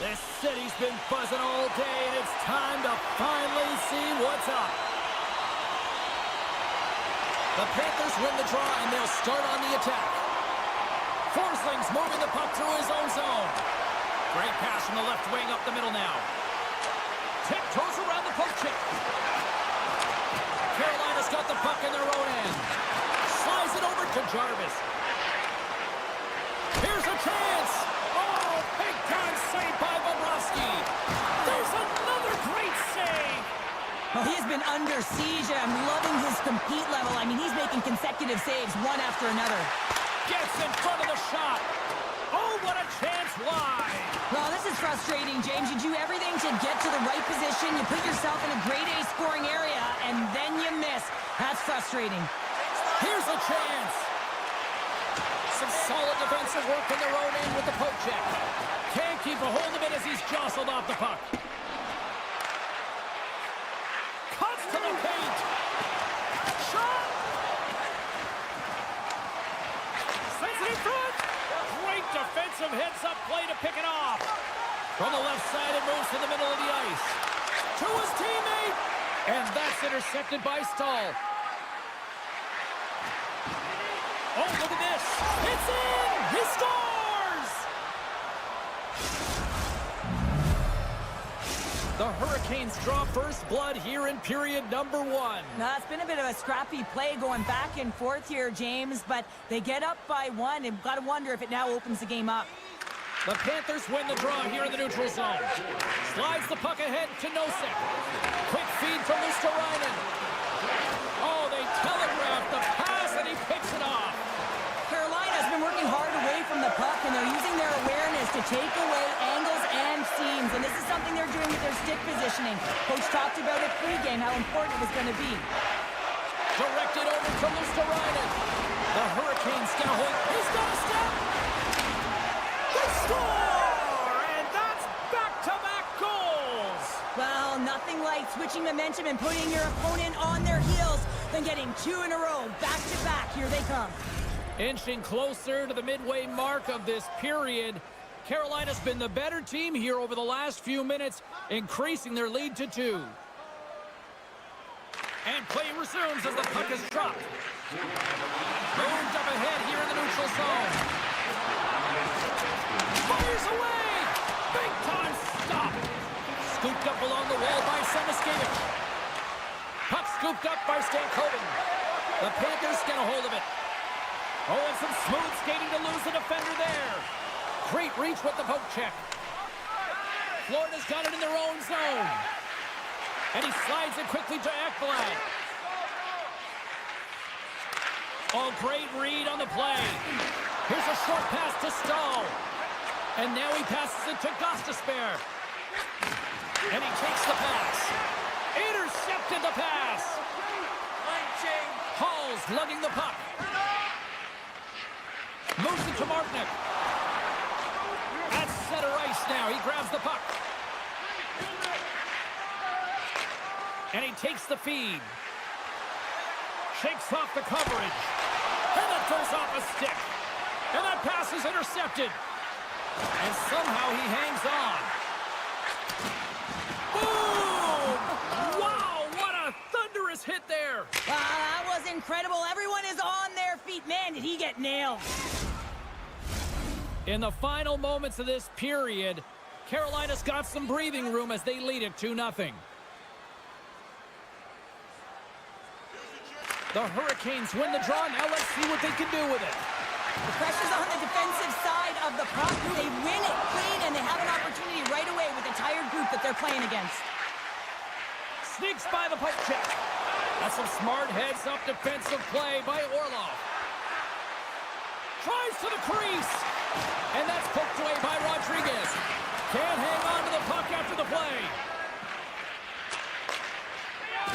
This city's been buzzing all day, and it's time to finally see what's up. The Panthers win the draw, and they'll start on the attack. Forsling's moving the puck through his own zone. Great pass from the left wing up the middle now. Tiptoes around the poke check. Carolina's got the puck in their own end. Slides it over to Jarvis. Here's a chance. Oh, big-time save by Bobrovsky. There's another great save. Well, he has been under siege, and I'm loving his compete level. I mean, he's making consecutive saves one after another. Gets in front of the shot. Oh, what a chance wide. Well, this is frustrating, James. You do everything to get to the right position. You put yourself in a grade A scoring area, and then you miss. That's frustrating. Here's a chance. Some solid defensive work in their own end with the poke check. Can't keep a hold of it as he's jostled off the puck. Cuts to the paint. Shot. Sends it in front. Great defensive heads-up play to pick it off. From the left side, it moves to the middle of the ice. To his teammate. And that's intercepted by Stahl. Oh, look at this. It's in. He scores. The Hurricanes draw first blood here in period number 1. Now, it's been a bit of a scrappy play going back and forth here, James, but they get up by 1, and got to wonder if it now opens the game up. The Panthers win the draw here in the neutral zone. Slides the puck ahead to Nosek. Quick feed from Luosterainen. Oh, they telegraph the pass, and he picks it off. Carolina's been working hard away from the puck, and they're using their awareness to take away angles and seams, and this is something they're doing with their stick positioning. Coach talked about it pregame, how important it was going to be. Directed over to Luosterainen. The Hurricanes get a hold. He's got a step. They score! And that's back-to-back goals. Well, nothing like switching momentum and putting your opponent on their heels than getting 2 in a row, back-to-back. Here they come. Inching closer to the midway mark of this period. Carolina's been the better team here over the last few minutes, increasing their lead to 2. And play resumes as the puck is dropped. Moved up ahead here in the neutral zone. Fires away! Big time stop! Scooped up along the wall by Semiskevich. Puck scooped up by Stankoven. The Panthers get a hold of it. Oh, and some smooth skating to lose the defender there. Great reach with the poke check. Florida's got it in their own zone. And he slides it quickly to Ekblad. Oh, great read on the play. Here's a short pass to Stahl. And now he passes it to Gostisbehere. And he takes the pass. Intercepted the pass. Hall's lugging the puck. Moves it to Martinick. At center ice now. He grabs the puck. And he takes the feed. Shakes off the coverage. And that goes off a stick. And that pass is intercepted. And somehow he hangs on. Boom! Wow, what a thunderous hit there. That was incredible. Everyone is on their feet. Man, did he get nailed. In the final moments of this period, Carolina's got some breathing room as they lead it 2-0. The Hurricanes win the draw. Now let's see what they can do with it. The pressure's on the defensive side of the puck. They win it clean, and they have an opportunity right away with the tired group that they're playing against. Sneaks by the poke check. That's some smart heads-up defensive play by Orlov. Tries to the crease. And that's poked away by Rodriguez. Can't hang on to play.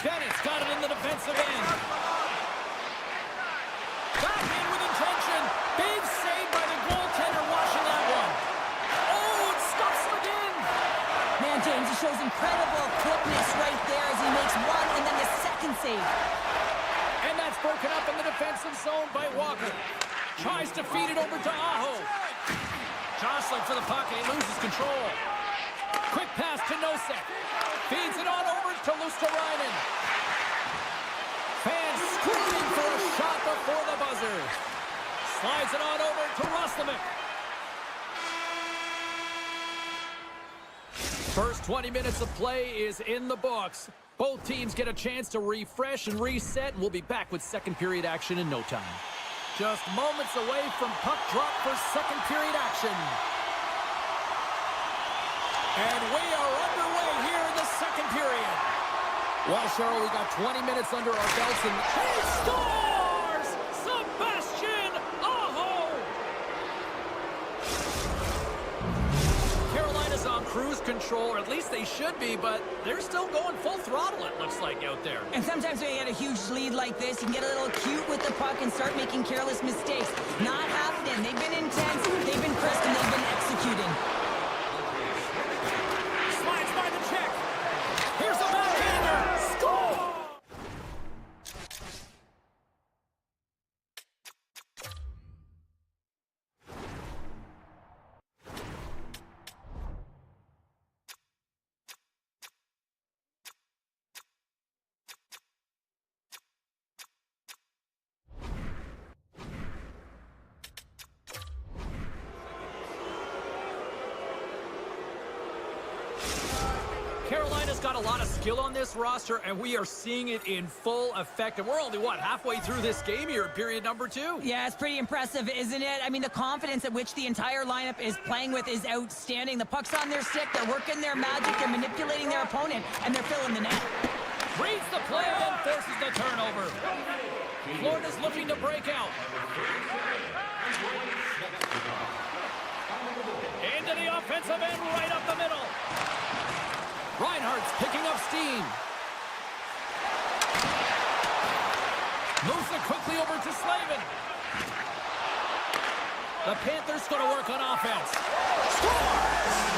Bennett's got it in the defensive end. Back in with intention. Big save by the goaltender watching that one. Oh, it stops him again. Man, James, he shows incredible quickness right there as he makes one and then the second save. And that's broken up in the defensive zone by Walker. Tries to feed it over to Aho. Jostling for the puck, and he loses control. Quick pass to Nosek. Feeds it on over to Luosterainen. Fans screaming for a shot before the buzzer. Slides it on over to Roslovic. First 20 minutes of play is in the books. Both teams get a chance to refresh and reset, and we'll be back with second period action in no time. Just moments away from puck drop for second period action. And we are underway here in the second period. Well, Cheryl, we got 20 minutes under our belts, and he scores! Sebastian Aho! Carolina's on cruise control, or at least they should be, but they're still going full throttle, it looks like, out there. And sometimes when you get a huge lead like this, you can get a little cute with the puck and start making careless mistakes. Not happening. They've been intense, they've been crisp, and they've been executing. Slides by the check. Here's a backhander. Score! Carolina's got a lot of skill on this roster, and we are seeing it in full effect. And we're only, what, halfway through this game here in period number 2? Yeah, it's pretty impressive, isn't it? I mean, the confidence at which the entire lineup is playing with is outstanding. The puck's on their stick, they're working their magic, they're manipulating their opponent, and they're filling the net. Reads the play and forces the turnover. Florida's looking to break out. Into the offensive end, right up the middle. Reinhardt's picking up steam. Moves it quickly over to Slavin. The Panthers going to work on offense. Scores!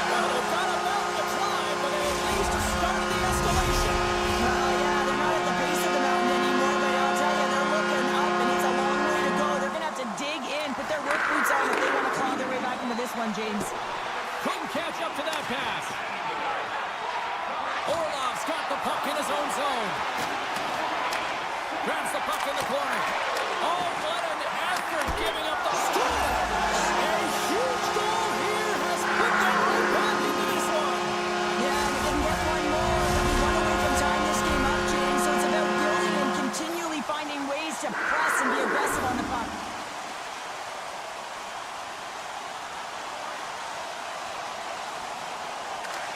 Well, they've got a mountain to climb, but they at least started the escalation. Well, yeah, they're not at the base of the mountain anymore, but I'll tell you, they're looking up, and it's a long way to go. They're going to have to dig in, put their work boots on if they want to claw their way back into this one, James. Couldn't catch up to that pass. Orlov's got the puck in his own zone. Grabs the puck in the corner. Oh, what an effort giving up the score. A huge goal here has put them right back into this one. Yeah, they didn't get one more, but we want away from tying this game up, James, so it's about building and continually finding ways to press and be aggressive on the puck.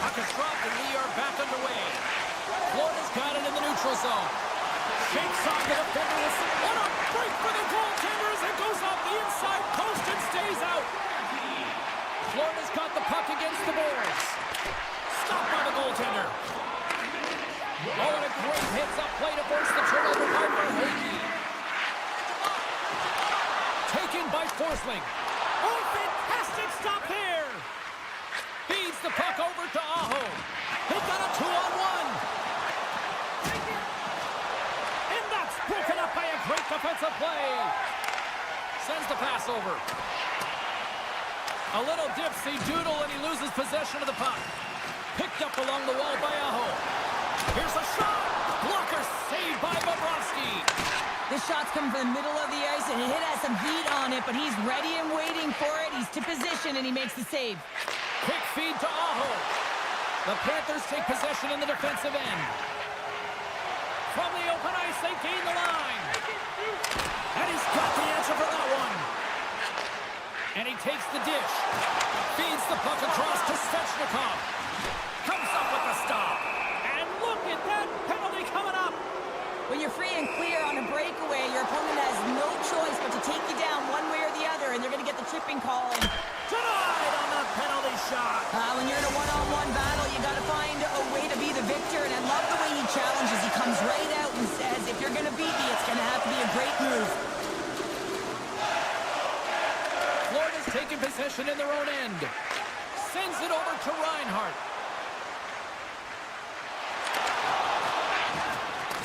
Puck is dropped and we are back underway. Florida's got it in the neutral zone. Shakes off the defender. What a break for the goaltender as it goes off the inside post and stays out. Florida's got the puck against the boards. Stopped by the goaltender. Oh, and a great hits up play to force the turnover by Verhaeghe. Taken by Forsling. Oh, fantastic stop there. Feeds the puck over to Aho. He got a 2-on-1. And that's broken up by a great defensive play. Sends the pass over. A little dipsy doodle and he loses possession of the puck. Picked up along the wall by Aho. Here's a shot. Blocker saved by Bobrovsky. This shot's coming from the middle of the ice, and it has some heat on it, but he's ready and waiting for it. He's to position, and he makes the save. Quick feed to Aho. The Panthers take possession in the defensive end. From the open ice, they gain the line. And he's got the answer for that one. And he takes the dish. Feeds the puck across to Svechnikov. Comes up with the stop. And look at that penalty coming up. When you're free and clear on a breakaway, your opponent has no choice but to take you down one way or the other, and they're going to get the tripping call. And denied on the penalty shot. when you're in a one-on-one battle, you got to find Victor, and I love the way he challenges. He comes right out and says, if you're going to beat me, it's going to have to be a great move. Florida's taking possession in their own end. Sends it over to Reinhardt.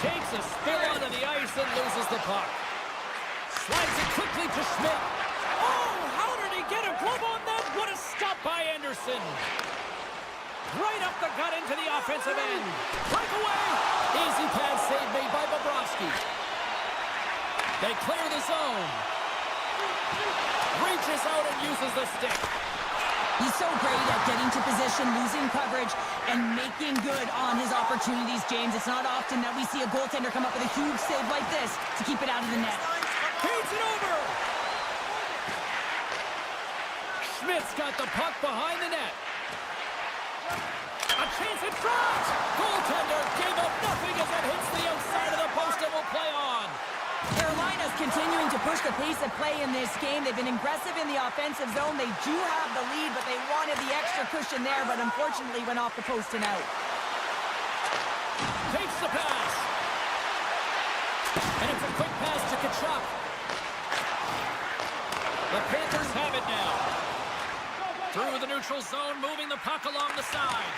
Takes a spill onto the ice and loses the puck. Slides it quickly to Schmidt. Oh, how did he get a glove on that? What a stop by Anderson. Right up the gut into the offensive end. Breakaway. Easy pad save made by Bobrovsky. They clear the zone. Reaches out and uses the stick. He's so great at getting to position, losing coverage, and making good on his opportunities, James. It's not often that we see a goaltender come up with a huge save like this to keep it out of the net. Feeds it over. Schmidt's got the puck behind the net. A chance at front. Goaltender gave up nothing as it hits the outside of the post and will play on. Carolina's continuing to push the pace of play in this game. They've been aggressive in the offensive zone. They do have the lead, but they wanted the extra cushion there, but unfortunately went off the post and out. Takes the pass. And it's a quick pass to Kachuk. The Panthers have it now. Through the neutral zone, moving the puck along the side.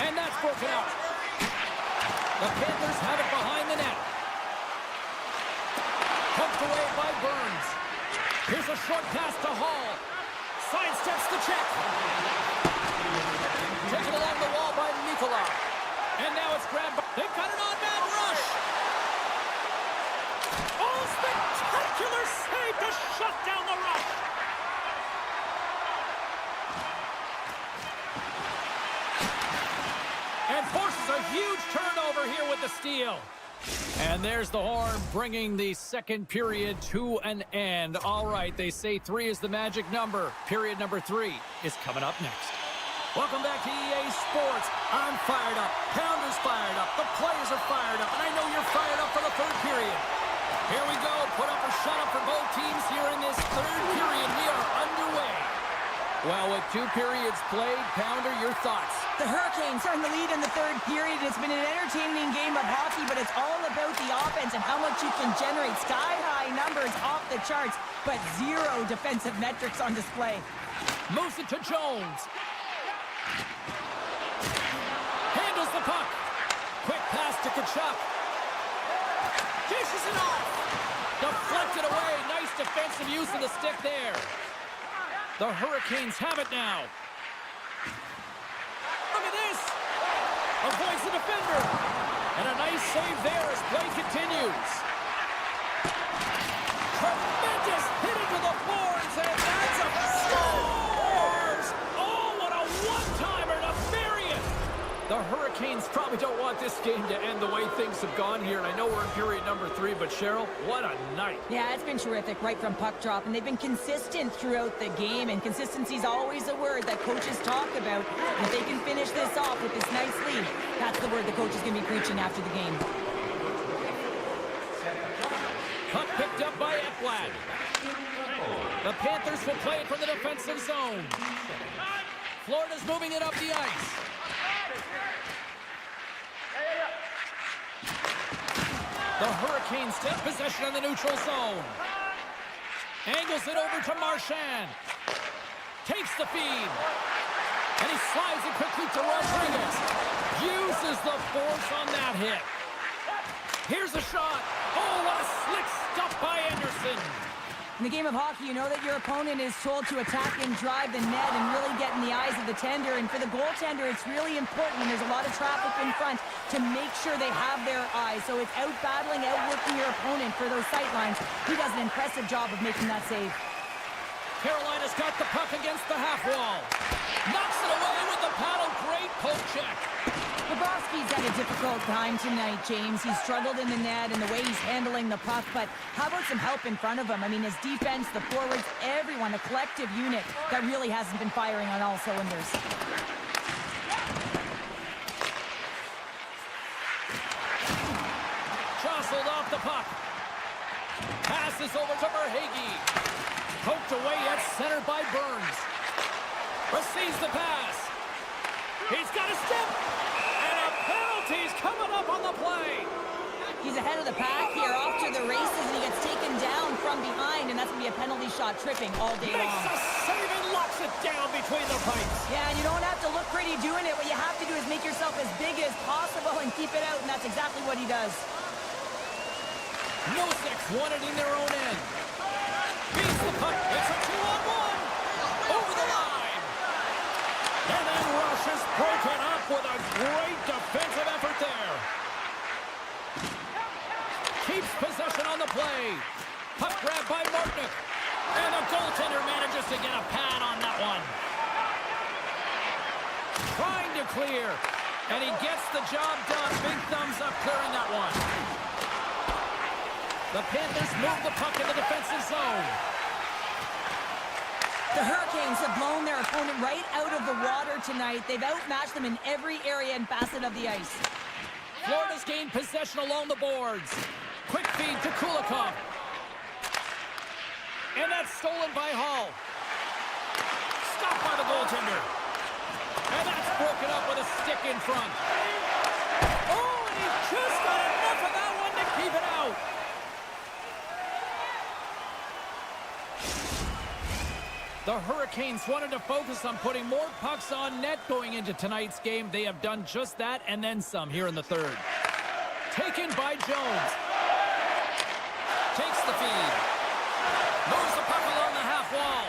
And that's broken out. The Panthers have it behind the net. Poked away by Burns. Here's a short pass to Hall. Sidesteps the check. Taken along the wall by Nikolai. And now it's grabbed by... They've got an on-man rush. Oh, spectacular save to shut down the rush. And forces a huge turnover here with the steal. And there's the horn, bringing the second period to an end. All right, they say 3 is the magic number. Period number 3 is coming up next. Welcome back to EA Sports. I'm fired up. Pounders fired up. The players are fired up. And I know you're fired up for the third period. Here we go. Put up or shut up for both teams here in this third period. We are underway. Well, with 2 periods played, Pounder, your thoughts? The Hurricanes are in the lead in the third period. It's been an entertaining game of hockey, but it's all about the offense and how much you can generate. Sky-high numbers off the charts, but 0 defensive metrics on display. Moves it to Jones. Handles the puck. Quick pass to Kachuk. Dishes it off. Deflected away. Nice defensive use of the stick there. The Hurricanes have it now. Look at this. Avoids the defender. And a nice save there as play continues. Tremendous hitting to the boards, and that's a scores! Oh, what a one-timer to bury it! The Hurricanes probably don't want this game to end the way things have gone here, and I know we're in period number 3, but Cheryl, what a night. Yeah, it's been terrific right from puck drop, and they've been consistent throughout the game, and consistency is always a word that coaches talk about. And if they can finish this off with this nice lead, that's the word the coach is going to be preaching after the game. Puck picked up by Ekblad. The Panthers will play it from the defensive zone. Florida's moving it up the ice. The Hurricanes take possession in the neutral zone. Angles it over to Marchand. Takes the feed. And he slides it quickly to Rodriguez. Uses the force on that hit. Here's a shot. Oh, what a slick stop by Anderson. In the game of hockey, you know that your opponent is told to attack and drive the net and really get in the eyes of the tender. And for the goaltender, it's really important when there's a lot of traffic in front to make sure they have their eyes. So it's out-battling, outworking your opponent for those sight lines. He does an impressive job of making that save. Carolina's got the puck against the half wall. Knocks it away with the paddle. Great poke check. Bobrovsky's had a difficult time tonight, James. He's struggled in the net and the way he's handling the puck, but how about some help in front of him? I mean, his defense, the forwards, everyone, a collective unit that really hasn't been firing on all cylinders. Jostled off the puck. Passes over to Verhaeghe. Poked away at center by Burns. Receives the pass. He's got a step. And a penalty coming up on the play. He's ahead of the pack here, off to the races, and he gets taken down from behind, and that's going to be a penalty shot, tripping all day long. Makes a save and locks it down between the pipes. Yeah, and you don't have to look pretty doing it. What you have to do is make yourself as big as possible and keep it out, and that's exactly what he does. Noseks won it in their own end. Beats the puck. It's a 2-on-1. Over the line. And then Rush is broken up with a great defensive effort there. Keeps possession on the play. Puck grab by Martinick. And the goaltender manages to get a pad on that one. Trying to clear. And he gets the job done. Big thumbs up clearing that one. The Panthers move the puck in the defensive zone. The Hurricanes have blown their opponent right out of the water tonight. They've outmatched them in every area and facet of the ice. Florida's gained possession along the boards. Quick feed to Kulikov. And that's stolen by Hall. Stopped by the goaltender. And that's broken up with a stick in front. Oh, and he just got enough of that one to keep it out. The Hurricanes wanted to focus on putting more pucks on net going into tonight's game. They have done just that and then some here in the third. Taken by Jones. Takes the feed. Moves the puck along the half wall.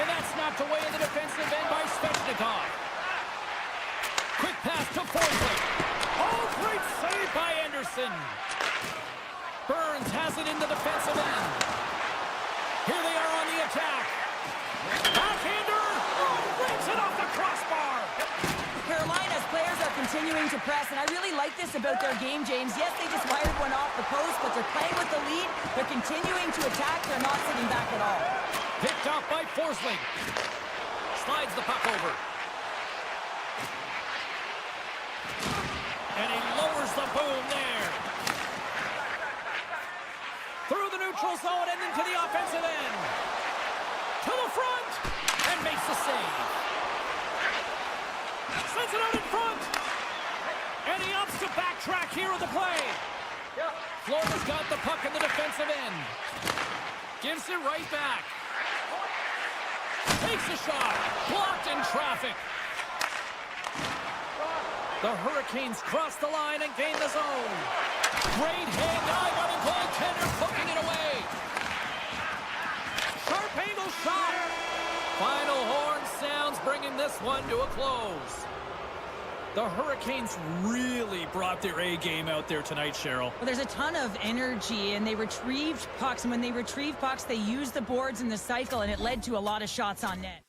And that's knocked away in the defensive end by Svechnikov. Quick pass to Forsling. Oh, great save by Anderson. Burns has it in the defensive end. Here they are on the attack. Backhander. Oh, rips it off the crossbar. Carolina's players are continuing to press, and I really like this about their game, James. Yes, they just wired one off the post, but they're playing with the lead. They're continuing to attack. They're not sitting back at all. Picked off by Forsling. Slides the puck over. And he lowers the boom there. Through the neutral zone and into the offensive end. To the front. And makes the save. Sends it out in front. And he opts to backtrack here with the play. Florida's got the puck in the defensive end. Gives it right back. Takes a shot. Blocked in traffic. The Hurricanes cross the line and gain the zone. Great hand eye by the goaltender, poking it away. Sharp angle shot. Final horn sounds, bringing this one to a close. The Hurricanes really brought their A game out there tonight, Cheryl. Well, there's a ton of energy, and they retrieved pucks. And when they retrieve pucks, they use the boards in the cycle, and it led to a lot of shots on net.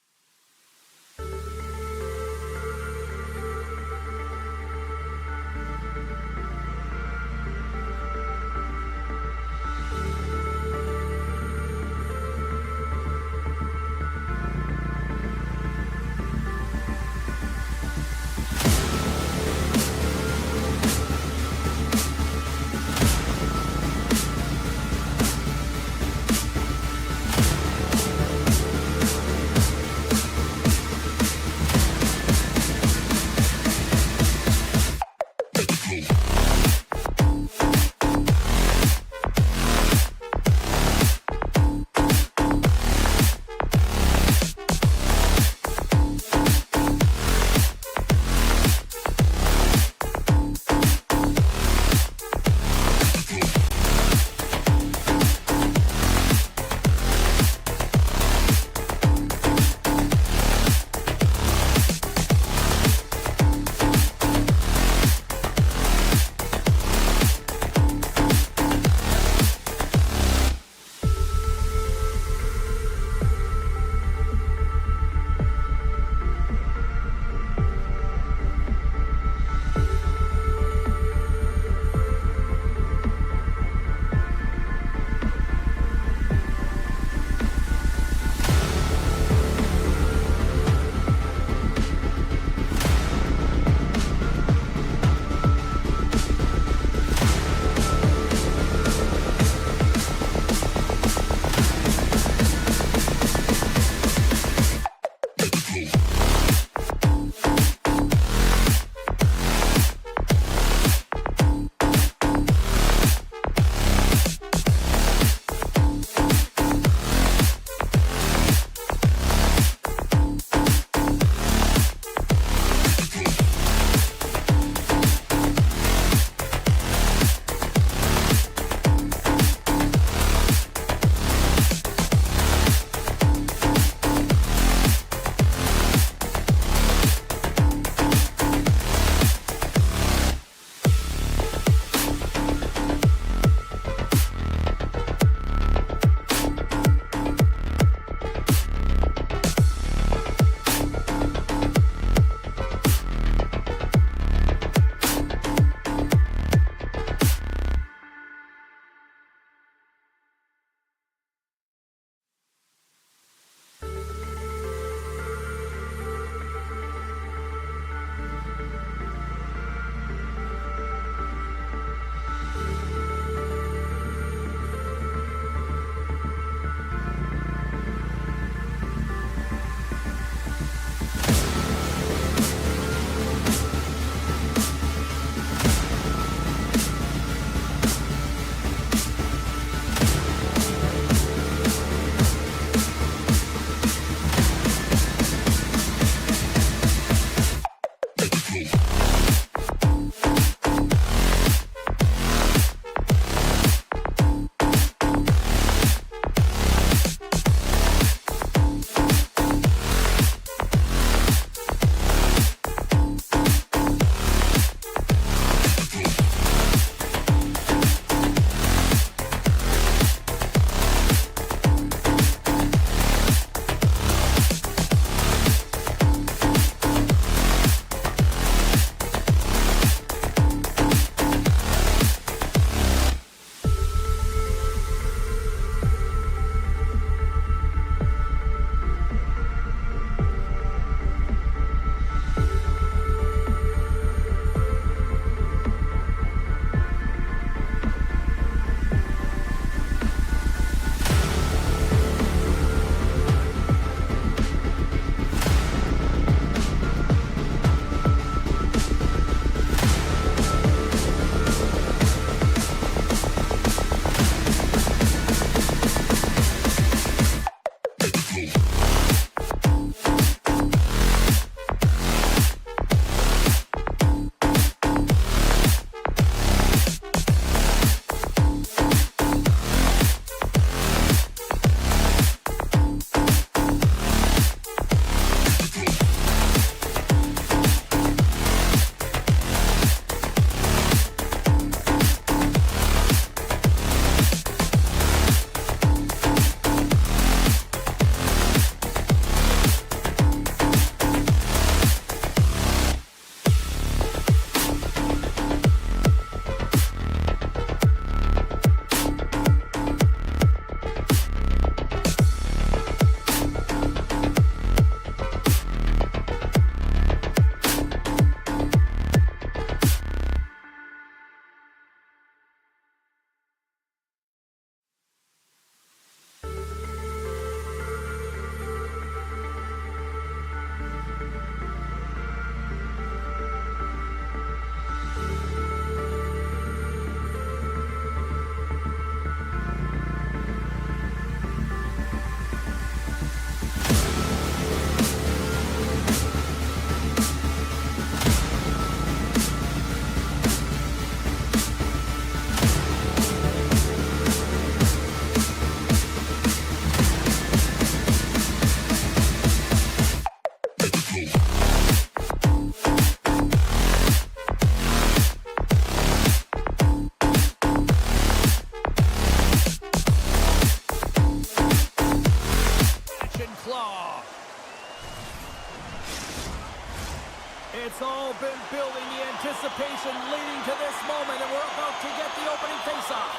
It's all been building, the anticipation leading to this moment, and we're about to get the opening faceoff.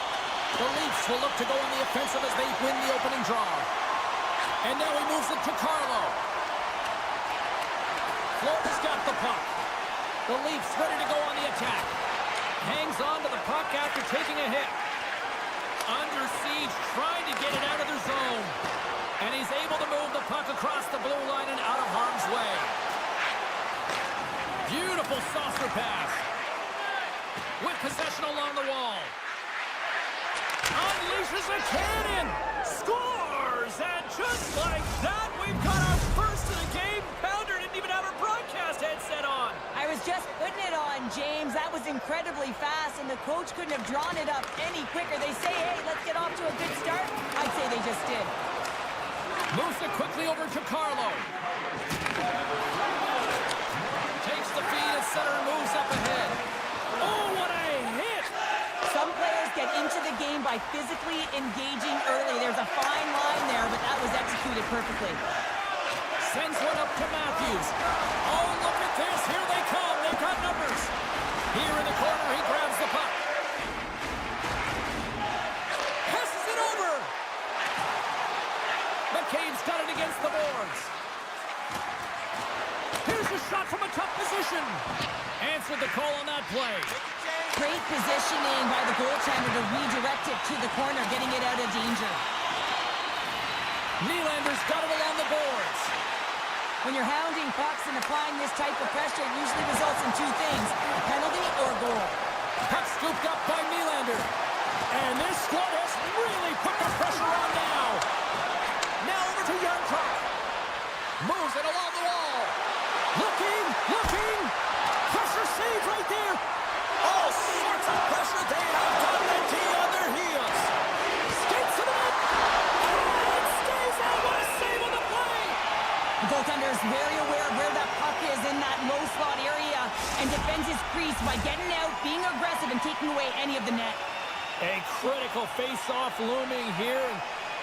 The Leafs will look to go on the offensive as they win the opening draw. And now he moves it to Carlo. Florida's got the puck. The Leafs ready to go on the attack. Hangs on to the puck after taking a hit. Under siege, trying to get it out of their zone. And he's able to move the puck across the blue line and out of harm's way. Beautiful saucer pass. With possession along the wall. Unleashes a cannon. Scores! And just like that, we've got our first of the game. Pounder didn't even have her broadcast headset on. I was just putting it on, James. That was incredibly fast, and the coach couldn't have drawn it up any quicker. They say, hey, let's get off to a good start. I'd say they just did. Moves it quickly over to Carlo. Takes the feed at center and moves up ahead. Oh, what a hit! Some players get into the game by physically engaging early. There's a fine line there, but that was executed perfectly. Sends one up to Matthews. Oh, look at this. Here they come. They've got numbers. Here in the corner, he grabs the puck. Passes it over. McCabe's got it against the boards. Here's a shot from a tough position. Answered the call on that play. Great positioning by the goaltender to redirect it to the corner, getting it out of danger. Nylander's got it along the boards. When you're hounding pucks and applying this type of pressure, it usually results in two things, a penalty or goal. Puck scooped up by Nylander. And this squad has really put the pressure on now. Now over to Yarncroc. Moves it along the wall. Looking. Pressure saved right there. All sorts of pressure. They have got the D on their heels. Skates to the net. Oh, it stays out. What a save on the play. The goaltender is very aware of where that puck is in that low slot area and defends his crease by getting out, being aggressive, and taking away any of the net. A critical face-off looming here.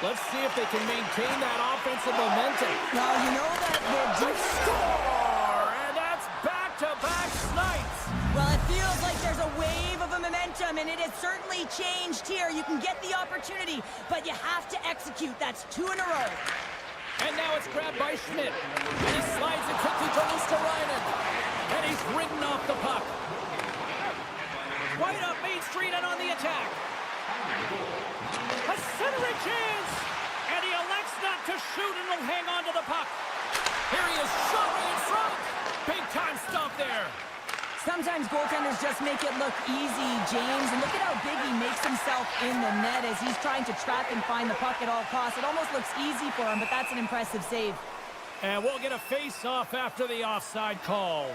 Let's see if they can maintain that offensive momentum. Well, you know that To score! And that's back-to-back snipes. Well, it feels like there's a wave of a momentum, and it has certainly changed here. You can get the opportunity, but you have to execute. That's 2 in a row. And now it's grabbed by Schmidt. And he slides it quickly to Luosterainen. And he's ridden off the puck. Right up Main Street and on the attack. A centering chance. And he elects not to shoot and will hang on to the puck. Here he is, shot right in front. Big time stop there. Sometimes goaltenders just make it look easy, James. And look at how big he makes himself in the net as he's trying to trap and find the puck at all costs. It almost looks easy for him, but that's an impressive save. And we'll get a face-off after the offside call.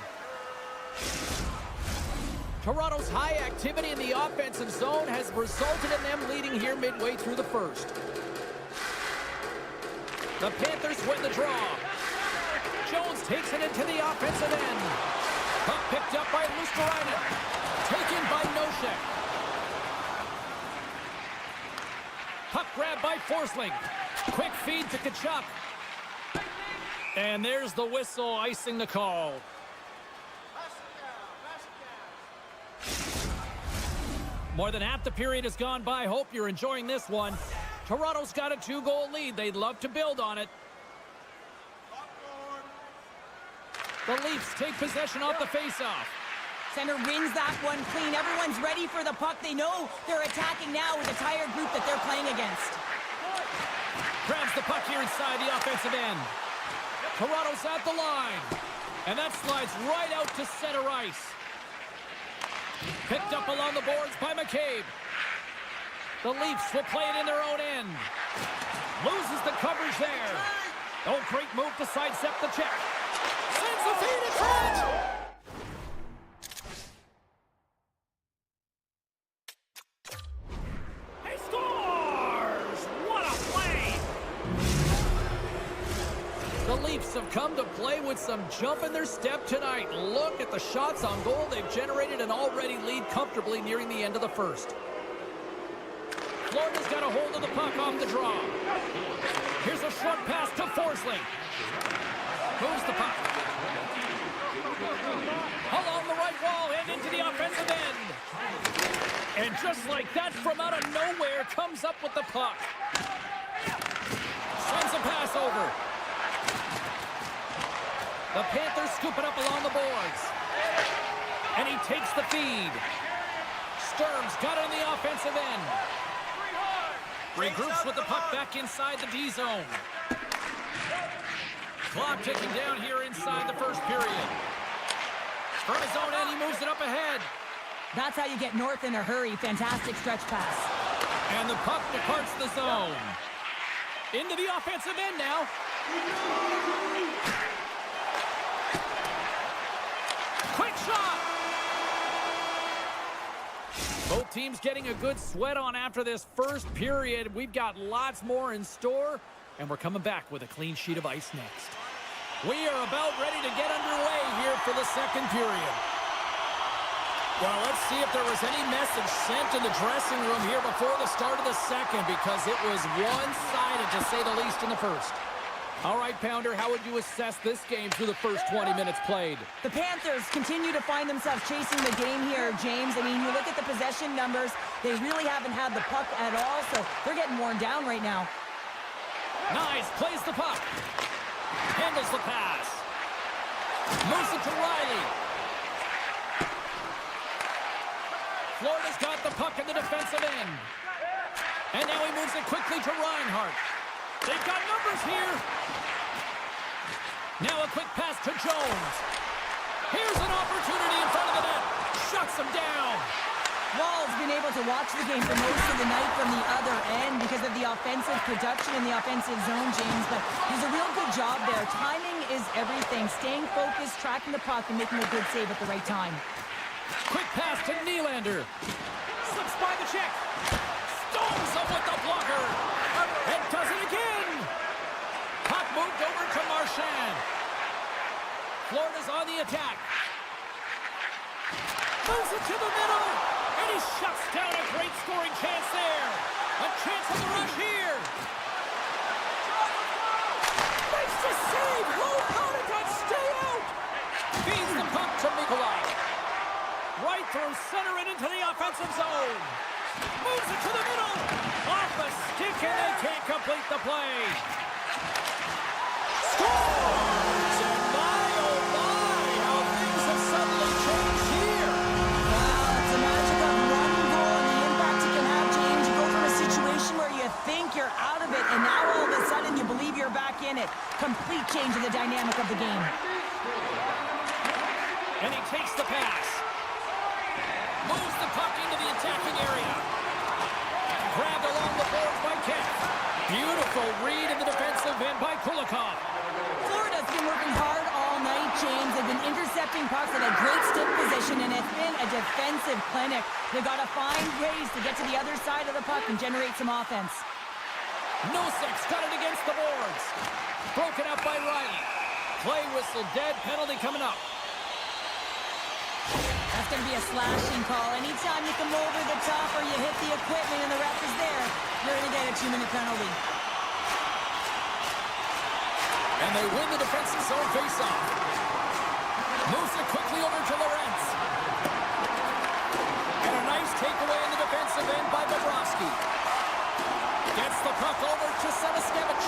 Toronto's high activity in the offensive zone has resulted in them leading here midway through the first. The Panthers win the draw. Jones takes it into the offensive end. Puck picked up by Luosterainen. Taken by Nosek. Puck grabbed by Forsling. Quick feed to Tkachuk. And there's the whistle icing the call. More than half the period has gone by. Hope you're enjoying this one. Toronto's got a 2-goal lead. They'd love to build on it. The Leafs take possession off the faceoff. Center wins that one clean. Everyone's ready for the puck. They know they're attacking now with a tired group that they're playing against. Grabs the puck here inside the offensive end. Toronto's at the line. And that slides right out to center ice. Picked up along the boards by McCabe. The Leafs will play it in their own end. Loses the coverage there. Oh, great move to sidestep the check. Sends the feed in front. He scores! What a play! The Leafs have come to play with some jump in their step tonight. Look at the shots on goal. They've generated an already lead comfortably nearing the end of the first. Florida's got a hold of the puck off the draw. Here's a short pass to Forsling. Moves the puck. just like that, from out of nowhere, comes up with the puck. Sends a pass over. The Panthers scoop it up along the boards. And he takes the feed. Sturm's got it on the offensive end. Regroups with the puck back inside the D zone. Clock ticking down here inside the first period. From his own end, he moves it up ahead. That's how you get north in a hurry. Fantastic stretch pass. And the puck departs the zone. Into the offensive end now. Quick shot! Both teams getting a good sweat on after this first period. We've got lots more in store, and we're coming back with a clean sheet of ice next. We are about ready to get underway here for the second period. Well, let's see if there was any message sent in the dressing room here before the start of the second, because it was one-sided, to say the least, in the first. All right, Pounder, how would you assess this game through the first 20 minutes played? The Panthers continue to find themselves chasing the game here, James. I mean, you look at the possession numbers, they really haven't had the puck at all, so they're getting worn down right now. Nice, plays the puck. Handles the pass. Moves it to Riley. Florida's got the puck in the defensive end. And now he moves it quickly to Reinhart. They've got numbers here. Now a quick pass to Jones. Here's an opportunity in front of the net. Shuts him down. Wall's been able to watch the game for most of the night from the other end because of the offensive production in the offensive zone, James, but he's a real good job there. Timing is everything. Staying focused, tracking the puck, and making a good save at the right time. Quick pass to Nylander. Slips by the check. Stones him with the blocker. And does it again. Puck moved over to Marchand. Florida's on the attack. Moves it to the middle. And he shuts down a great scoring chance there. A chance on the rush here. Makes the save. Low pounded on stay out. Feeds the puck to Nikolai. Right through center and into the offensive zone. Moves it to the middle. Off the stick, and they can't complete the play. Scores! And my, oh my, how things have suddenly changed here. Wow, it's a magic of one goal and the impact it can have, James. You go from a situation where you think you're out of it, and now all of a sudden you believe you're back in it. Complete change of the dynamic of the game. And he takes the pass. Moves the puck into the attacking area. Grabbed along the boards by Kent. Beautiful read in the defensive end by Kulikov. Florida's been working hard all night, James. They've been intercepting pucks at a great stick position, and it's been a defensive clinic. They've got to find ways to get to the other side of the puck and generate some offense. Nosek's got it against the boards. Broken up by Riley. Play whistle dead. Penalty coming up. That's going to be a slashing call. Anytime you come over the top or you hit the equipment and the ref is there, you're going to get a 2-minute penalty. And they win the defensive zone faceoff. Moves it quickly over to Lorentz. And a nice takeaway in the defensive end by Bobrovsky. Gets the puck over to Seniskevich.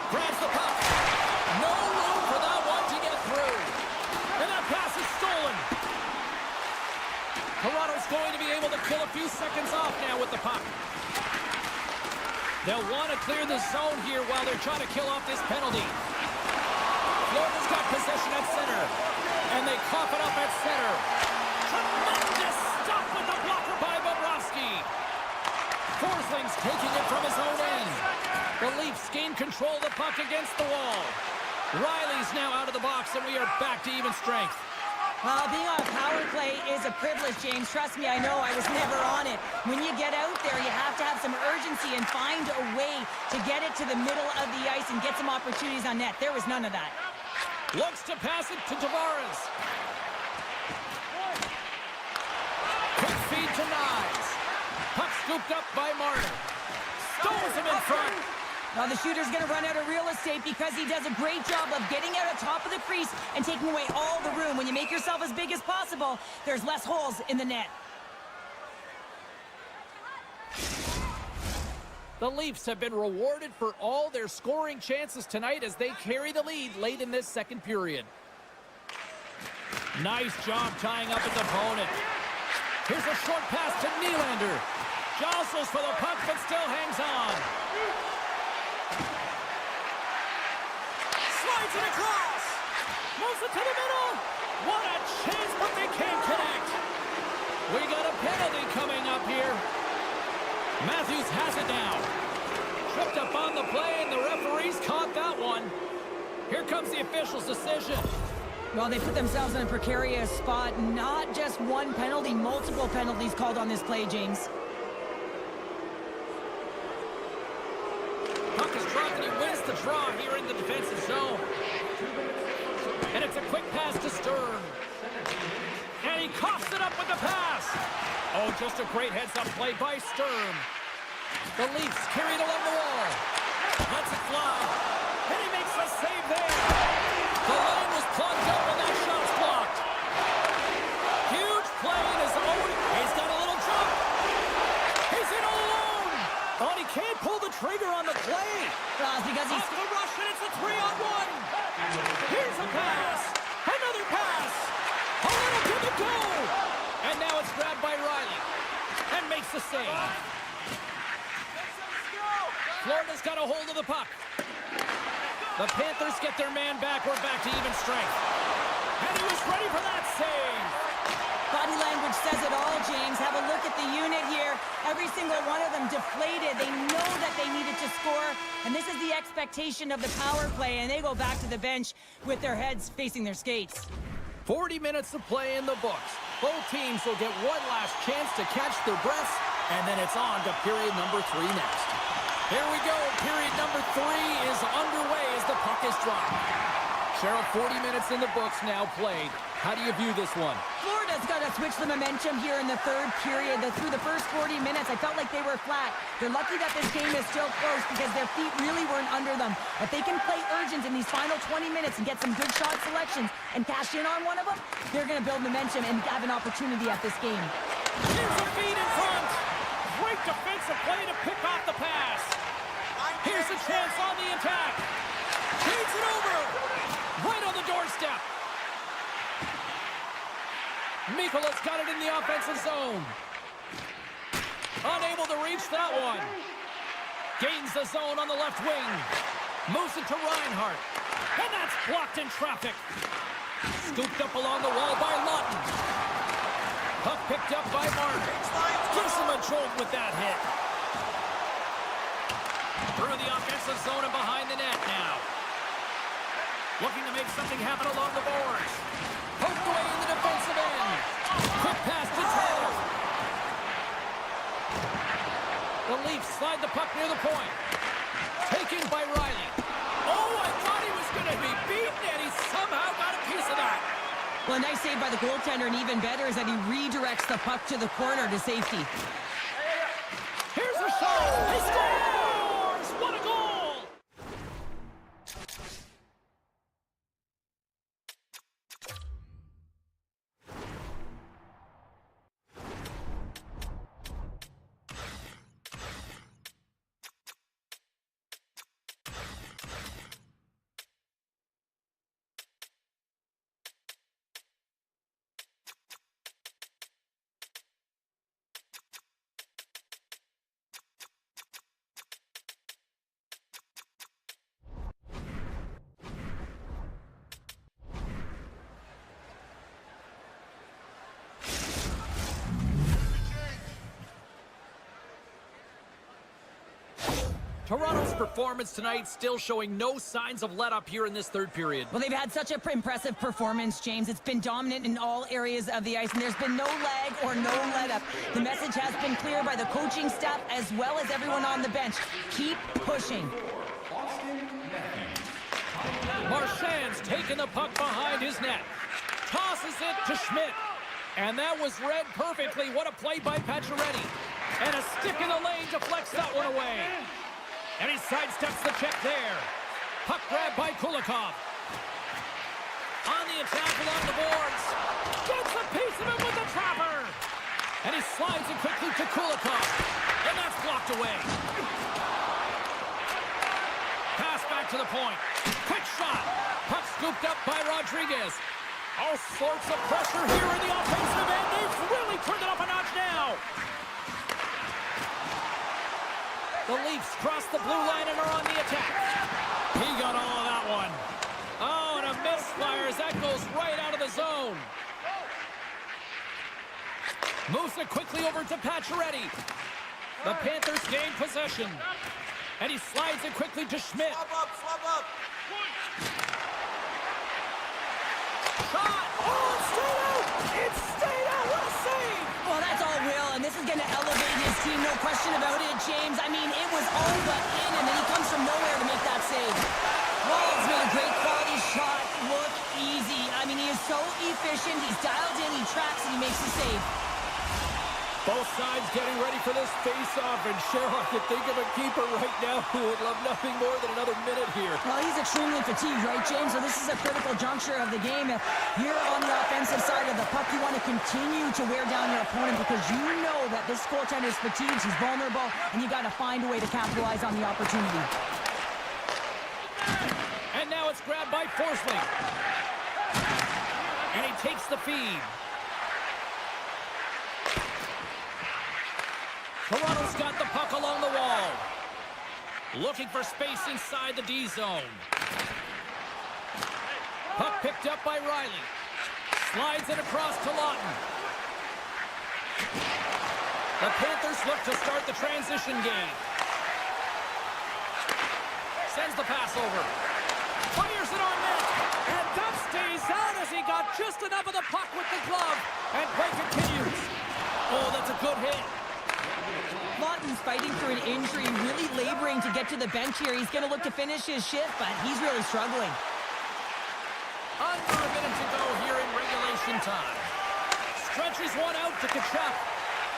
Grabs the puck. No room for that one to get through. And that pass is stolen. Toronto's going to be able to kill a few seconds off now with the puck. They'll want to clear the zone here while they're trying to kill off this penalty. Florida's got possession at center. And they cough it up at center. Tremendous stop with the blocker by Bobrovsky. Forsling's taking it from his own end. The Leafs gain control of the puck against the wall. Riley's now out of the box, and we are back to even strength. Well, being on a power play is a privilege, James. Trust me, I know. I was never on it. When you get out there, you have to have some urgency and find a way to get it to the middle of the ice and get some opportunities on net. There was none of that. Looks to pass it to Tavares. Quick feed to Nyes. Puck scooped up by Martin. Stones him in front. Now the shooter's going to run out of real estate because he does a great job of getting out on top of the crease and taking away all the room. When you make yourself as big as possible, there's less holes in the net. The Leafs have been rewarded for all their scoring chances tonight as they carry the lead late in this second period. Nice job tying up his opponent. Here's a short pass to Nylander. Jostles for the puck, but still hangs on. Slides it across. Moves it to the middle. What a chance, but they can't connect. We got a penalty coming up here. Matthews has it now. Tripped up on the play, and the referees caught that one. Here comes the official's decision. Well, they put themselves in a precarious spot. Not just one penalty, multiple penalties called on this play, James. Puck is dropped, and he wins the draw here in the defensive zone. And it's a quick pass to Stern. And he coughs it up with the pass. Oh, just a great heads-up play by Stern. The Leafs carry it along the wall. Lets it fly. And he makes the save there. The lane was plugged up and that shot's blocked. Huge play in his own. He's got a little jump. He's in all alone. Oh, and he can't pull the trigger on the play. Because he's... Off the rush, and it's a 3-on-1. Here's a pass. Another pass. A little to the goal. And now it's grabbed by Riley. And makes the save. Florida's got a hold of the puck. The Panthers get their man back. We're back to even strength. And he was ready for that save. Body language says it all, James. Have a look at the unit here. Every single one of them deflated. They know that they needed to score. And this is the expectation of the power play. And they go back to the bench with their heads facing their skates. 40 minutes of play in the books. Both teams will get one last chance to catch their breaths. And then it's on to period number 3 next. Here we go. Period number 3 is underway as the puck is dropped. Cheryl, 40 minutes in the books now played. How do you view this one? Florida's got to switch the momentum here in the third period. Through the first 40 minutes, I felt like they were flat. They're lucky that this game is still close because their feet really weren't under them. If they can play urgent in these final 20 minutes and get some good shot selections and cash in on one of them, they're going to build momentum and have an opportunity at this game. Here's a feed in front. Great defensive play to pick off the pass. Here's a chance on the attack. Feeds it over. Right on the doorstep. Mikola's got it in the offensive zone. Unable to reach that one. Gains the zone on the left wing. Moves it to Reinhart. And that's blocked in traffic. Scooped up along the wall by Lawton. Puck picked up by Martin. Gives him a jolt with that hit. Through the offensive zone and behind the net now. Looking to make something happen along the boards. Poked away in the defensive end. Quick pass to Taylor. The Leafs slide the puck near the point. Taken by Riley. Oh, I thought he was going to be beaten, and he somehow got a piece of that. Well, a nice save by the goaltender, and even better is that he redirects the puck to the corner to safety. Here's a shot. He scores! What a goal! Toronto's performance tonight still showing no signs of let-up here in this third period. Well, they've had such an impressive performance, James. It's been dominant in all areas of the ice, and there's been no lag or no let-up. The message has been clear by the coaching staff as well as everyone on the bench. Keep pushing. Marchand's taking the puck behind his net. Tosses it to Schmidt. And that was read perfectly. What a play by Pacioretty. And a stick in the lane deflects that one away. And he sidesteps the check there. Puck grab by Kulikov. On the attack along the boards. Gets a piece of it with the trapper. And he slides it quickly to Kulikov. And that's blocked away. to the point. Quick shot. Puck scooped up by Rodriguez. All sorts of pressure here in the offensive end. They've really turned it up a notch now. The Leafs cross the blue line and are on the attack. He got all of that one. Oh, and a misfire as that goes right out of the zone. Moves it quickly over to Pacioretty. The Panthers gain possession. And he slides it quickly to Schmidt. Flub up. Shot! Oh, it stayed out! It stayed out! What a save! Well, that's all Will, and this is going to elevate his team, no question about it, James. I mean, it was all but in, and then he comes from nowhere to make that save. Wall's made a great quality shot. Look easy. I mean, he is so efficient. He's dialed in, he tracks, and he makes the save. Both sides getting ready for this face-off, and Cheryl, I can think of a keeper right now who would love nothing more than another minute here. Well, he's extremely fatigued, right, James? So this is a critical juncture of the game. If you're on the offensive side of the puck, you want to continue to wear down your opponent because you know that this goaltender is fatigued, he's vulnerable, and you got to find a way to capitalize on the opportunity. And now it's grabbed by Forsling. And he takes the feed. Toronto's got the puck along the wall. Looking for space inside the D zone. Puck picked up by Riley. Slides it across to Lawton. The Panthers look to start the transition game. Sends the pass over. Fires it on net. And that stays out as he got just enough of the puck with the glove. And play continues. Oh, that's a good hit. Lawton's fighting through an injury, really laboring to get to the bench here. He's going to look to finish his shift, but he's really struggling. Under a minute to go here in regulation time. Stretches one out to Kachuk.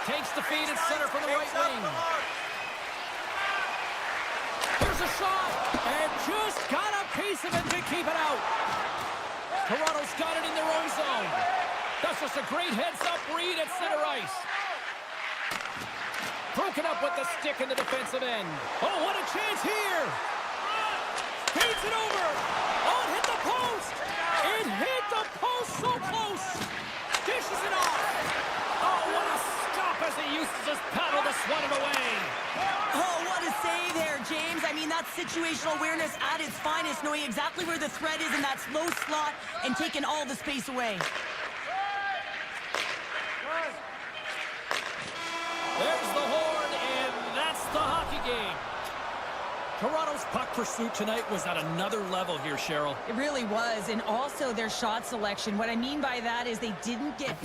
Takes the feed at center from the right wing. Here's a shot, and just got a piece of it to keep it out. Toronto's got it in their own zone. That's just a great heads-up read at center ice. Broken up with the stick in the defensive end. Oh, what a chance here! Feeds it over! Oh, it hit the post! It hit the post so close! Dishes it off! Oh, what a stop as he uses his paddle to swat it away! Oh, what a save there, James. I mean, that's situational awareness at its finest, knowing exactly where the threat is in that slow slot and taking all the space away. There's the horn, and that's the hockey game. Toronto's puck pursuit tonight was at another level here, Cheryl. It really was, and also their shot selection. What I mean by that is they didn't get...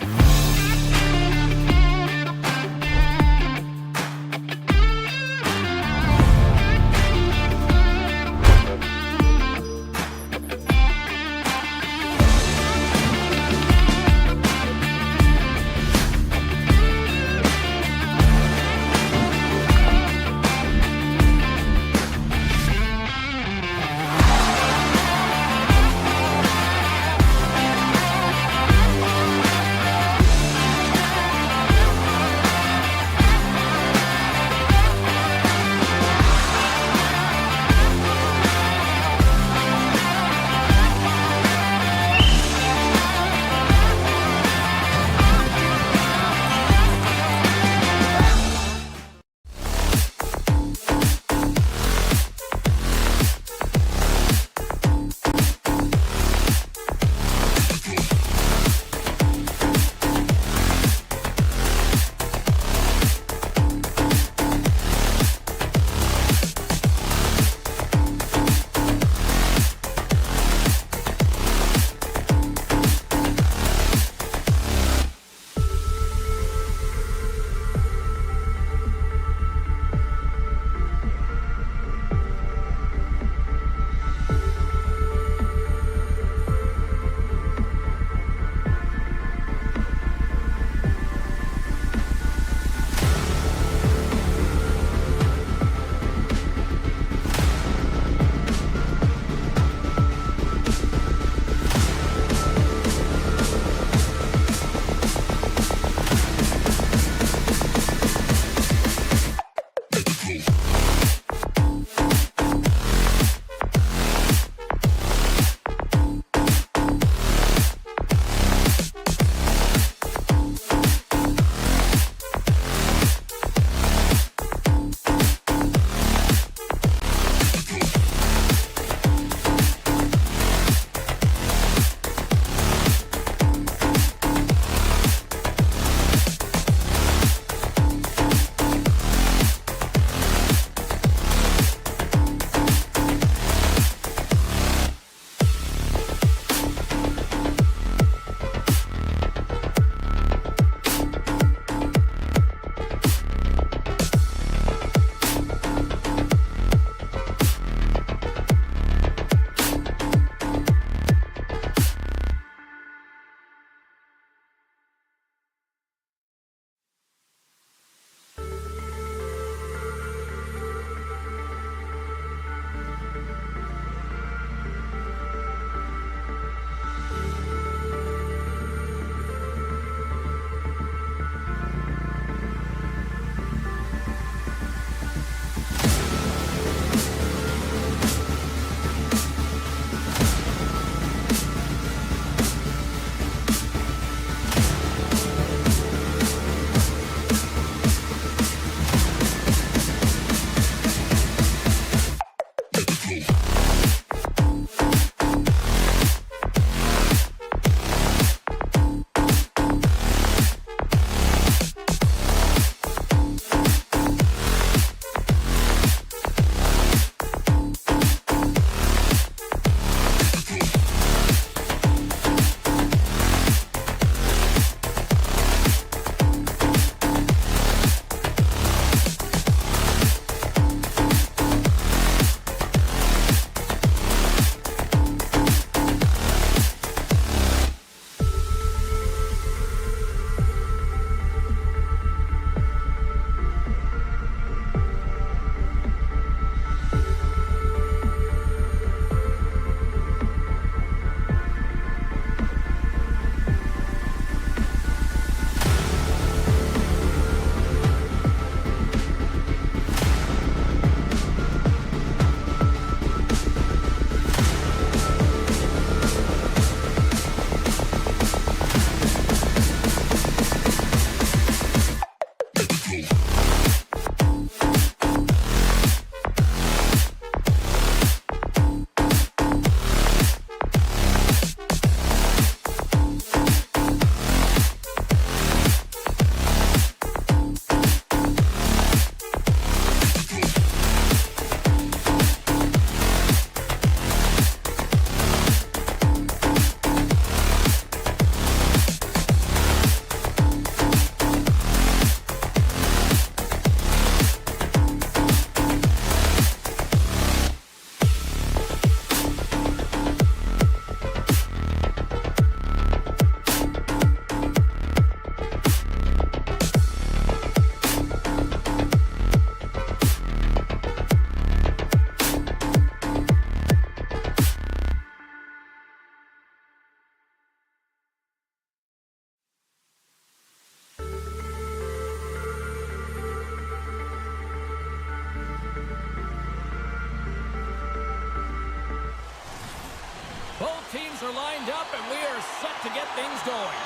are lined up, and we are set to get things going.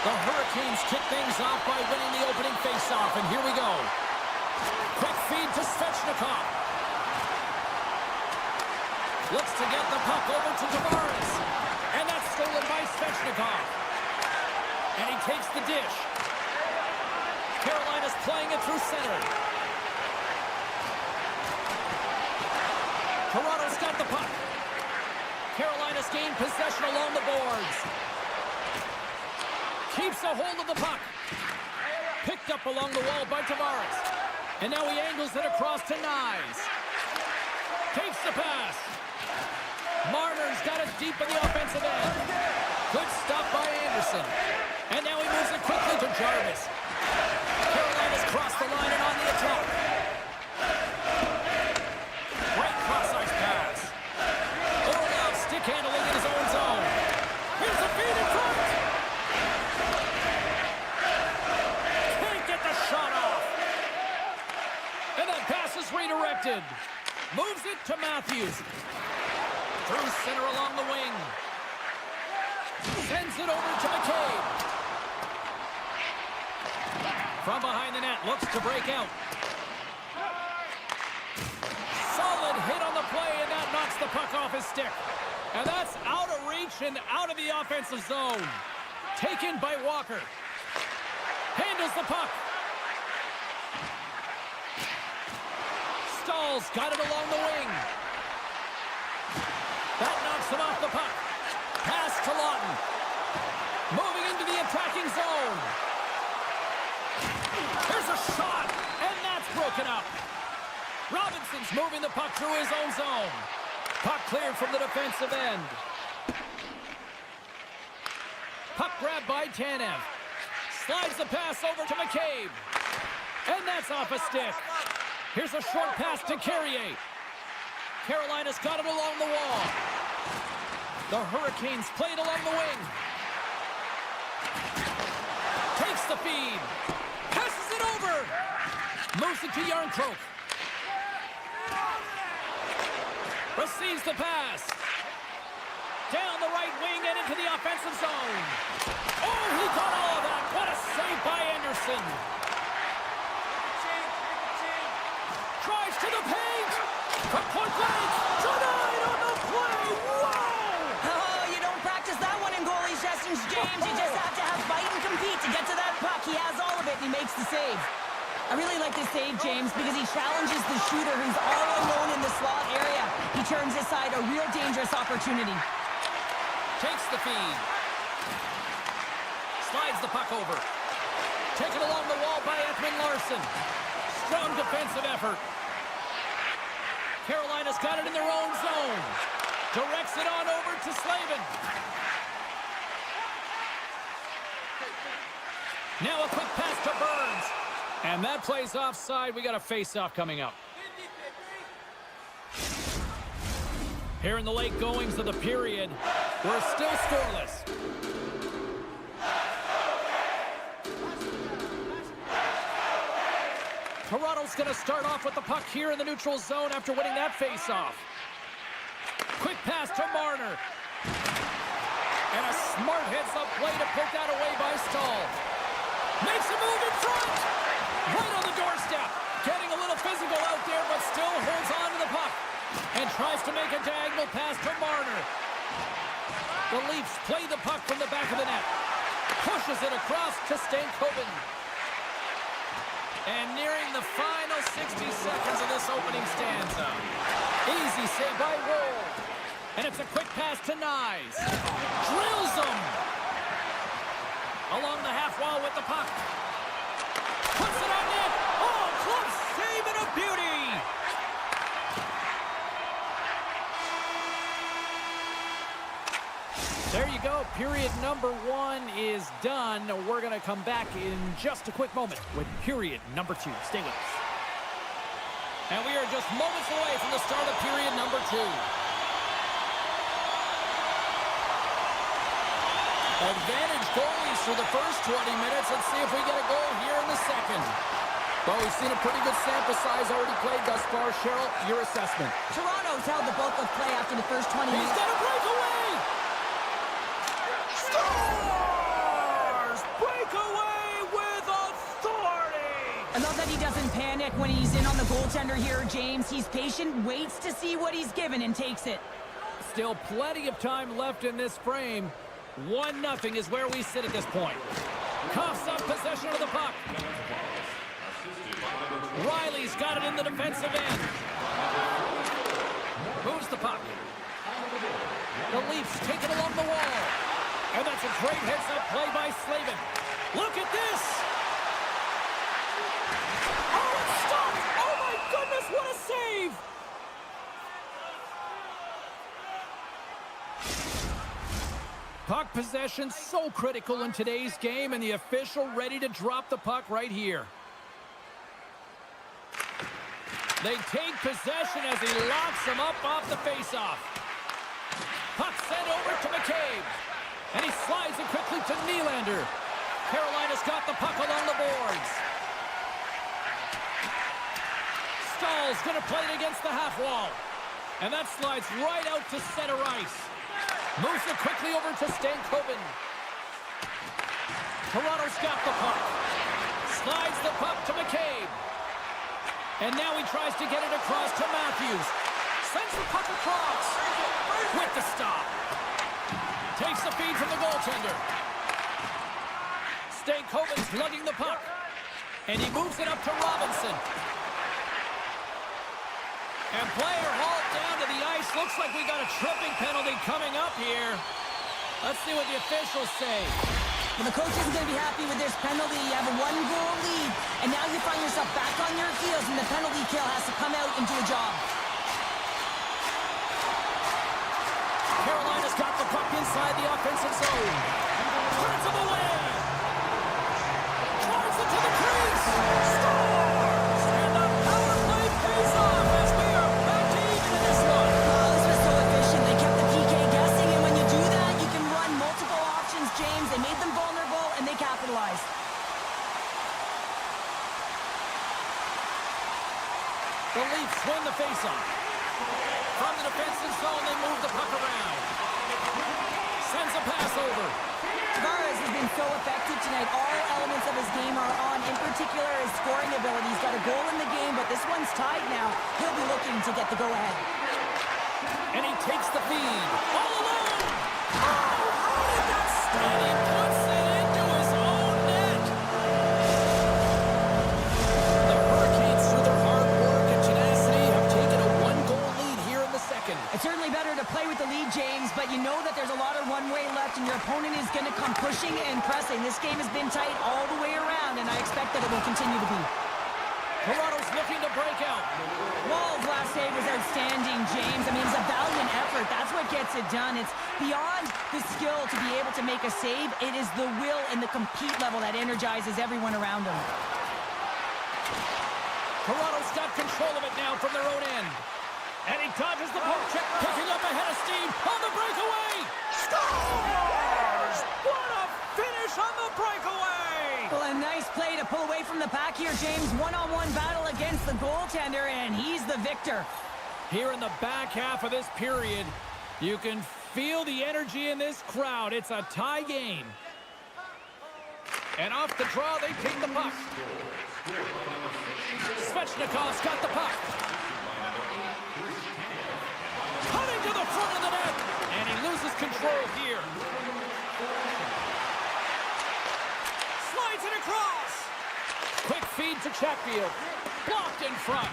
The Hurricanes kick things off by winning the opening faceoff, and here we go. Quick feed to Svechnikov. Looks to get the puck over to Tavares. And that's stolen by Svechnikov. And he takes the dish. Carolina's playing it through center. Toronto's got the puck. Carolina's gained possession along the boards. Keeps a hold of the puck. Picked up along the wall by Tavares. And now he angles it across to Nyes. Takes the pass. Marner's got it deep in the offensive end. Good stop by Anderson. And now he moves it quickly to Jarvis. Carolina's crossed the line and on the attack. Great cross-ice pass. Orlov stick handling in his own zone. Here's a feed in front. Can't get the shot off. And that pass is redirected. Moves it to Matthews. Through center along the wing. Sends it over to McCabe. From behind the net, looks to break out. Solid hit on the play, and that knocks the puck off his stick. And that's out of reach and out of the offensive zone. Taken by Walker. Handles the puck. Stahl's got it along the wing. That knocks him off the puck. Pass to Lawton. Moving into the attacking zone. There's a shot, and that's broken up. Robinson's moving the puck through his own zone. Puck cleared from the defensive end. Puck grabbed by Tanev. Slides the pass over to McCabe. And that's off a stick. Here's a short pass to Carrier. Carolina's got it along the wall. The Hurricanes played along the wing. Takes the feed. Passes it over. Moves it to Yarncroke. Receives the pass. Down the right wing and into the offensive zone. Oh, he got all of that. What a save by Anderson. Tries to the paint. From point blank. Denied on the play. Wow! Oh, you don't practice that one in goalie sessions, James. You just have to have fight and compete to get to that puck. He has all of it, and he makes the save. I really like this save, James, because he challenges the shooter who's all alone in the slot area. He turns aside a real dangerous opportunity. Takes the feed. Slides the puck over. Taken along the wall by Edwin Larson. Strong defensive effort. Carolina's got it in their own zone. Directs it on over to Slavin. Now a quick pass to Burns. And that plays offside. We got a face-off coming up. Here in the late goings of the period, we're still scoreless. Toronto's going to start off with the puck here in the neutral zone after winning that face-off. Quick pass to Marner. And a smart heads-up play to poke that away by Stahl. Makes a move in front. Right on the doorstep. Getting a little physical out there, but still holds on to the puck. And tries to make a diagonal pass to Marner. The Leafs play the puck from the back of the net. Pushes it across to Stankoven. And nearing the final 60 seconds of this opening stanza. Easy save by Woll. And it's a quick pass to Nyes. Drills him. Along the half wall with the puck. Puts it on net. Oh, close save and a beauty. There you go. Period number 1 is done. We're going to come back in just a quick moment with period number 2. Stay with us. And we are just moments away from the start of period number 2. Advantage goalies for the first 20 minutes. Let's see if we get a goal here in the second. Well, we've seen a pretty good sample size already played thus far. Cheryl, your assessment. Toronto's held the bulk of play after the first 20 minutes. He's got a breakaway! Stars! Breakaway with authority! I love that he doesn't panic when he's in on the goaltender here, James. He's patient, waits to see what he's given, and takes it. Still plenty of time left in this frame. 1-0 is where we sit at this point. Coughs up possession of the puck. Riley's got it in the defensive end. Moves the puck. The Leafs take it along the wall. And that's a great heads-up play by Slavin. Look at this! Oh, it's stopped! Oh my goodness, what a save! Puck possession so critical in today's game, and the official ready to drop the puck right here. They take possession as he locks him up off the faceoff. Puck sent over to McCabe. And he slides it quickly to Nylander. Carolina's got the puck along the boards. Stahl's going to play it against the half wall. And that slides right out to center ice. Moves it quickly over to Stankoven. Toronto's got the puck. Slides the puck to McCabe. And now he tries to get it across to Matthews. Sends the puck across. With the stop. Takes the feed from the goaltender. Stankoven's lugging the puck. And he moves it up to Robinson. And player hauled down to the ice. Looks like we got a tripping penalty coming up here. Let's see what the officials say. Well, the coach isn't going to be happy with this penalty. You have a 1-goal lead, and now you find yourself back on your heels, and the penalty kill has to come out and do a job. Carolina's got the puck inside the offensive zone. Turns him away. Drives it to the crease. Scores! And the power play pays off as we are back to even in this one. Oh, this was so efficient. They kept the PK guessing, and when you do that, you can run multiple options, James. They made them vulnerable, and they capitalized. The Leafs win the faceoff. From the defensive zone, they move the puck around. Sends a pass over. Tavares has been so effective tonight. All elements of his game are on, in particular his scoring ability. He's got a goal in the game, but this one's tied now. He'll be looking to get the go-ahead. And he takes the feed. All alone! Oh, how did that stay? He puts it into his own net. The Hurricanes, through their hard work and tenacity, have taken a 1-goal lead here in the second. It's certainly better to play with the lead, James, but you know that there's a lot of runway left, and your opponent is going to come pushing and pressing. This game has been tight all the way around, and I expect that it will continue to be. Toronto's looking to break out. Wall's last save was outstanding, James. I mean, it's a valiant effort. That's what gets it done. It's beyond the skill to be able to make a save. It is the will and the compete level that energizes everyone around him. Toronto's got control of it now from their own end. And he dodges the poke check, picking up a head of steam on the breakaway. Scores! What a finish on the breakaway! Well, a nice play to pull away from the pack here, James. One-on-one battle against the goaltender, and he's the victor. Here in the back half of this period, you can feel the energy in this crowd. It's a tie game. And off the draw, they take the puck. Svechnikov's got the puck. Cutting to the front of the net. And he loses control here. Slides it across. Quick feed to Chatfield. Blocked in front.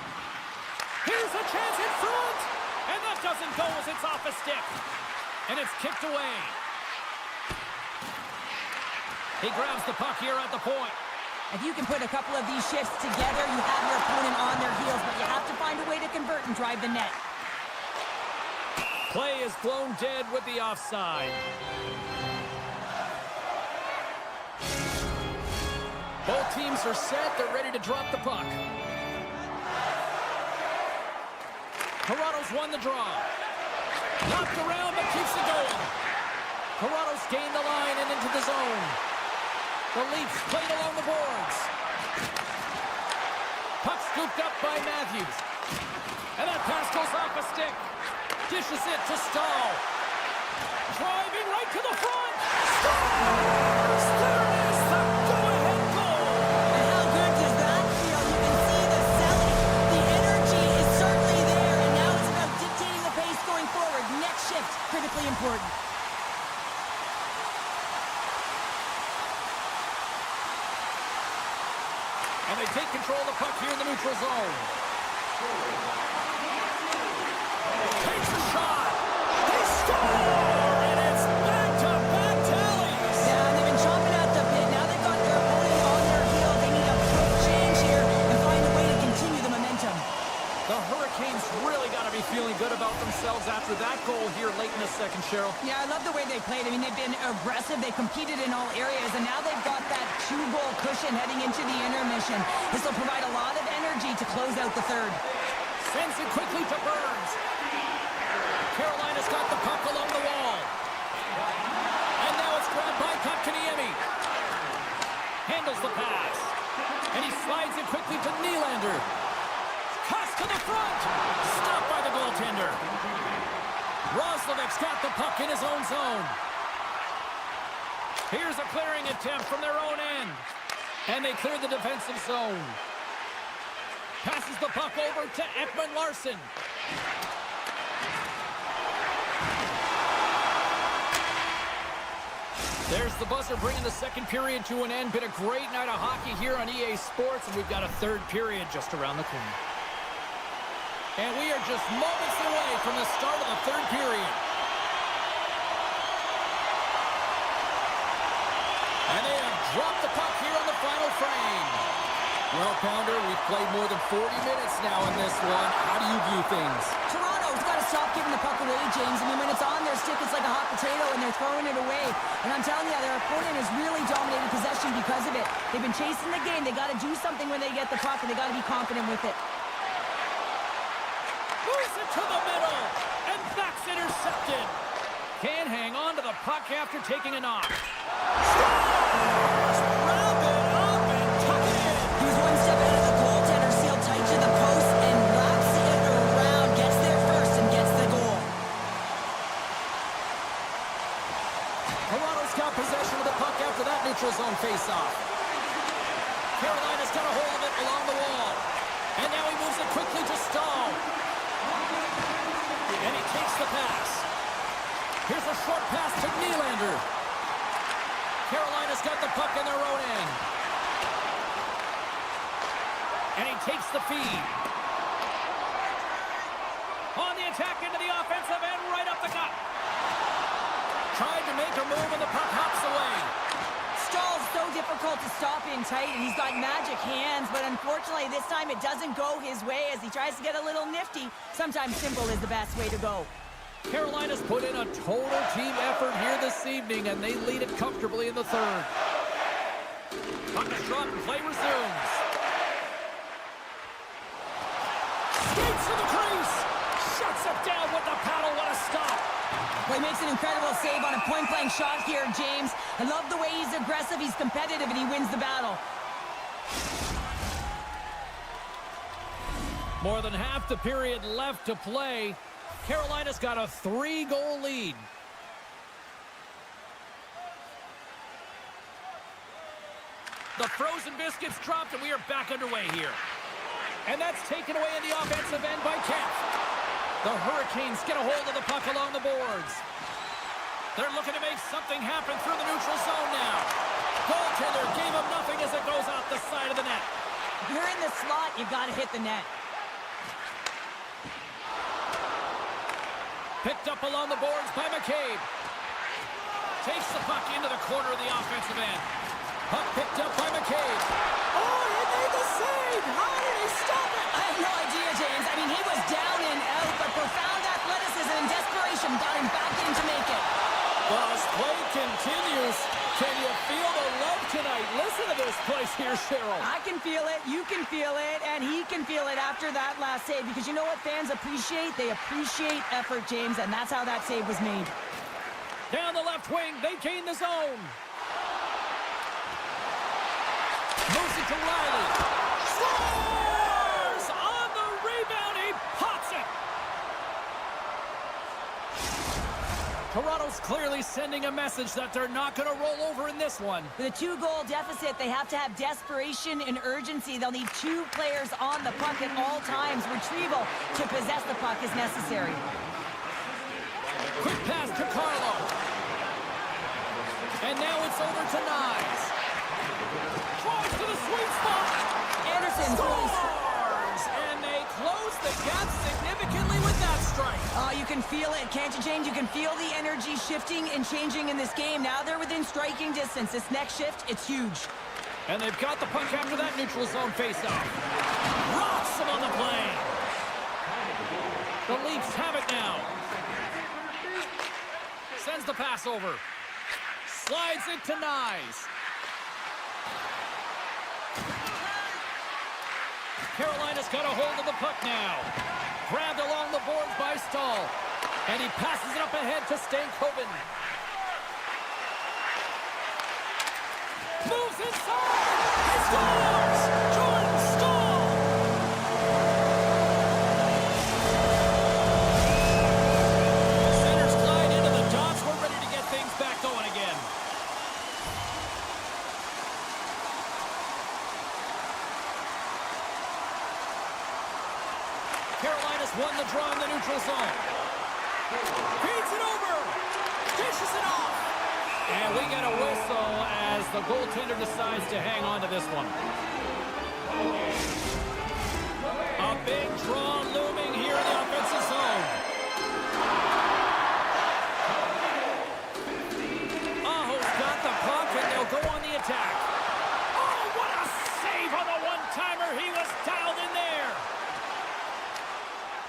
Here's a chance in front. And that doesn't go as it's off a stick. And it's kicked away. He grabs the puck here at the point. If you can put a couple of these shifts together, you have your opponent on their heels, but you have to find a way to convert and drive the net. Play is blown dead with the offside. Both teams are set. They're ready to drop the puck. Toronto's won the draw. Knocked around, but keeps it going. Toronto's gained the line and into the zone. The Leafs played along the boards. scooped up by Matthews. And that pass goes off a stick. Dishes it to Stahl. Driving right to the front. Scores! There it is, the go-ahead goal. And how good does that feel? You can see the selling. The energy is certainly there, and now it's about dictating the pace going forward. Next shift, critically important. And they take control of the puck here in the neutral zone. Takes a shot. They score! And it's back-to-back tallies. Yeah, they've been chomping at the bit. Now they've got their opponent on their heel. They need a quick change here and find a way to continue the momentum. The Hurricanes really got to be feeling good about themselves after that goal here late in the second, Cheryl. Yeah, I love the way they played. I mean, they've been aggressive. They competed in all areas, and now they've got that two-goal cushion heading into the intermission. This will provide a lot of energy to close out the third. Sends it quickly to Burns. Carolina's got the puck along the wall. And now it's grabbed by Kotkaniemi. Handles the pass. And he slides it quickly to Nylander. Cuss to the front. Stopped by the goaltender. Roslovic's got the puck in his own zone. Here's a clearing attempt from their own end. And they clear the defensive zone. Passes the puck over to Ekman-Larsson. There's the buzzer bringing the second period to an end. Been a great night of hockey here on EA Sports, and we've got a third period just around the corner. And we are just moments away from the start of the third period. And they have dropped the puck here on the final frame. Well, Pounder, we've played more than 40 minutes now in this one. How do you view things? Toronto's got to stop giving the puck away, James. I mean, when it's on their stick, it's like a hot potato, and they're throwing it away. And I'm telling you, their opponent has really dominated possession because of it. They've been chasing the game. They got to do something when they get the puck, and they got to be confident with it. Moves it to the middle, and that's intercepted. Can't hang on to the puck after taking a knock. Scores! Round it up and tuck it in. He was one step ahead of the goaltender, sealed tight to the post, and wraps it around, gets there first, and gets the goal. Toronto's got possession of the puck after that neutral zone faceoff. Carolina's got a hold of it along the wall. And now he moves it quickly to Stahl. And he takes the pass. Here's a short pass to Nylander. Carolina's got the puck in their own end. And he takes the feed. On the attack into the offensive end, right up the gut. Tried to make a move and the puck hops away. Stahl's so difficult to stop in tight, and he's got magic hands, but unfortunately this time it doesn't go his way as he tries to get a little nifty. Sometimes simple is the best way to go. Carolina's put in a total team effort here this evening, and they lead it comfortably in the third. Puck is dropped and play resumes. Skates to the crease. Shuts it down with the paddle. What a stop. Well, he makes an incredible save on a point-blank shot here, James. I love the way he's aggressive, he's competitive, and he wins the battle. More than half the period left to play. Carolina's got a 3-goal lead. The frozen biscuits dropped, and we are back underway here. And that's taken away in the offensive end by Kemp. The Hurricanes get a hold of the puck along the boards. They're looking to make something happen through the neutral zone now. Goaltender gave him nothing as it goes out the side of the net. If you're in the slot, you've got to hit the net. Picked up along the boards by McCabe. Takes the puck into the corner of the offensive end. Puck picked up by McCabe. Oh, he made the save! How did he stop it? I have no idea, James. I mean, he was down and out, but profound athleticism and desperation got him back in to make it. Well, as play continues, can you feel the love tonight? Listen to this place here, Cheryl. I can feel it, you can feel it, and he can feel it after that last save, because you know what fans appreciate? They appreciate effort, James, and that's how that save was made. Down the left wing, they gain the zone. Moves it to Riley. Scores! Toronto's clearly sending a message that they're not going to roll over in this one. With a 2-goal deficit, they have to have desperation and urgency. They'll need 2 players on the puck at all times. Retrieval to possess the puck is necessary. Quick pass to Carlo. And now it's over to Nyes. Tries to the sweet spot. Anderson's really... Scores! And they close the gap significantly with that strike. Oh, you can feel it, can't you, James? You can feel the energy shifting and changing in this game. Now they're within striking distance. This next shift, it's huge. And they've got the puck after that neutral zone faceoff. Rocks him on the plane. The Leafs have it now. Sends the pass over. Slides it to Nyes. Carolina's got a hold of the puck now. Grabbed along the boards by Stahl. And he passes it up ahead to Stankoven. Moves inside! He scores! Jordan Stahl! Centers glide into the dots. We're ready to get things back going again. Carolina's won the draw in the neutral zone. Feeds it over. Dishes it off. And we get a whistle as the goaltender decides to hang on to this one. A big draw looming here in the offensive zone. Aho's got the puck and they'll go on the attack. Oh, what a save on the one-timer. He was dialed in there.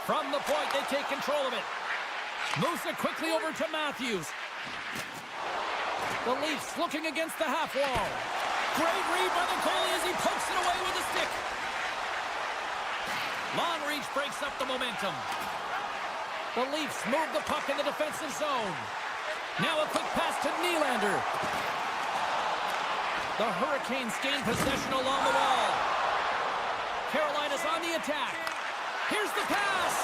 From the point, they take control of it. Moves it quickly over to Matthews. The Leafs looking against the half wall. Great read by the goalie as he pokes it away with a stick. Long reach breaks up the momentum. The Leafs move the puck in the defensive zone. Now a quick pass to Nylander. The Hurricanes gain possession along the wall. Carolina's on the attack. Here's the pass.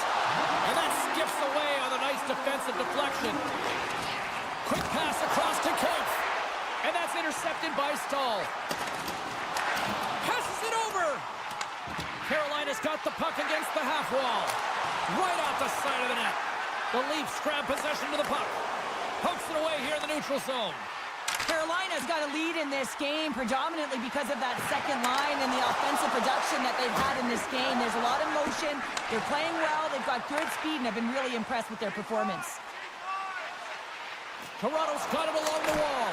And that skips away on a nice defensive deflection. Quick pass across to Kempf. And that's intercepted by Stahl. Passes it over. Carolina's got the puck against the half wall. Right off the side of the net. The Leafs grab possession to the puck. Pokes it away here in the neutral zone. Carolina's got a lead in this game predominantly because of that second line and the offensive production that they've had in this game. There's a lot of motion. They're playing well. They've got good speed, and I've been really impressed with their performance. Toronto's got it along the wall.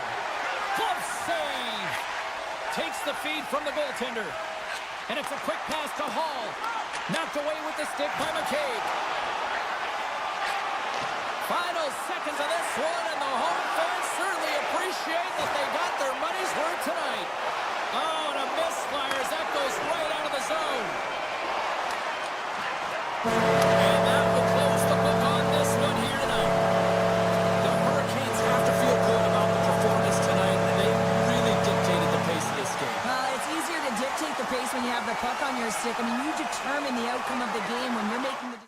Glove save. Takes the feed from the goaltender. And it's a quick pass to Hall. Knocked away with the stick by McCabe. Final seconds of this one, and the home fans certainly appreciate that they got their money's worth tonight. Oh, and a misfires. That goes right out of the zone. And that will close the book on this one here tonight. The Hurricanes have to feel good about the performance tonight. They really dictated the pace of this game. It's easier to dictate the pace when you have the puck on your stick. I mean, you determine the outcome of the game when you're making the...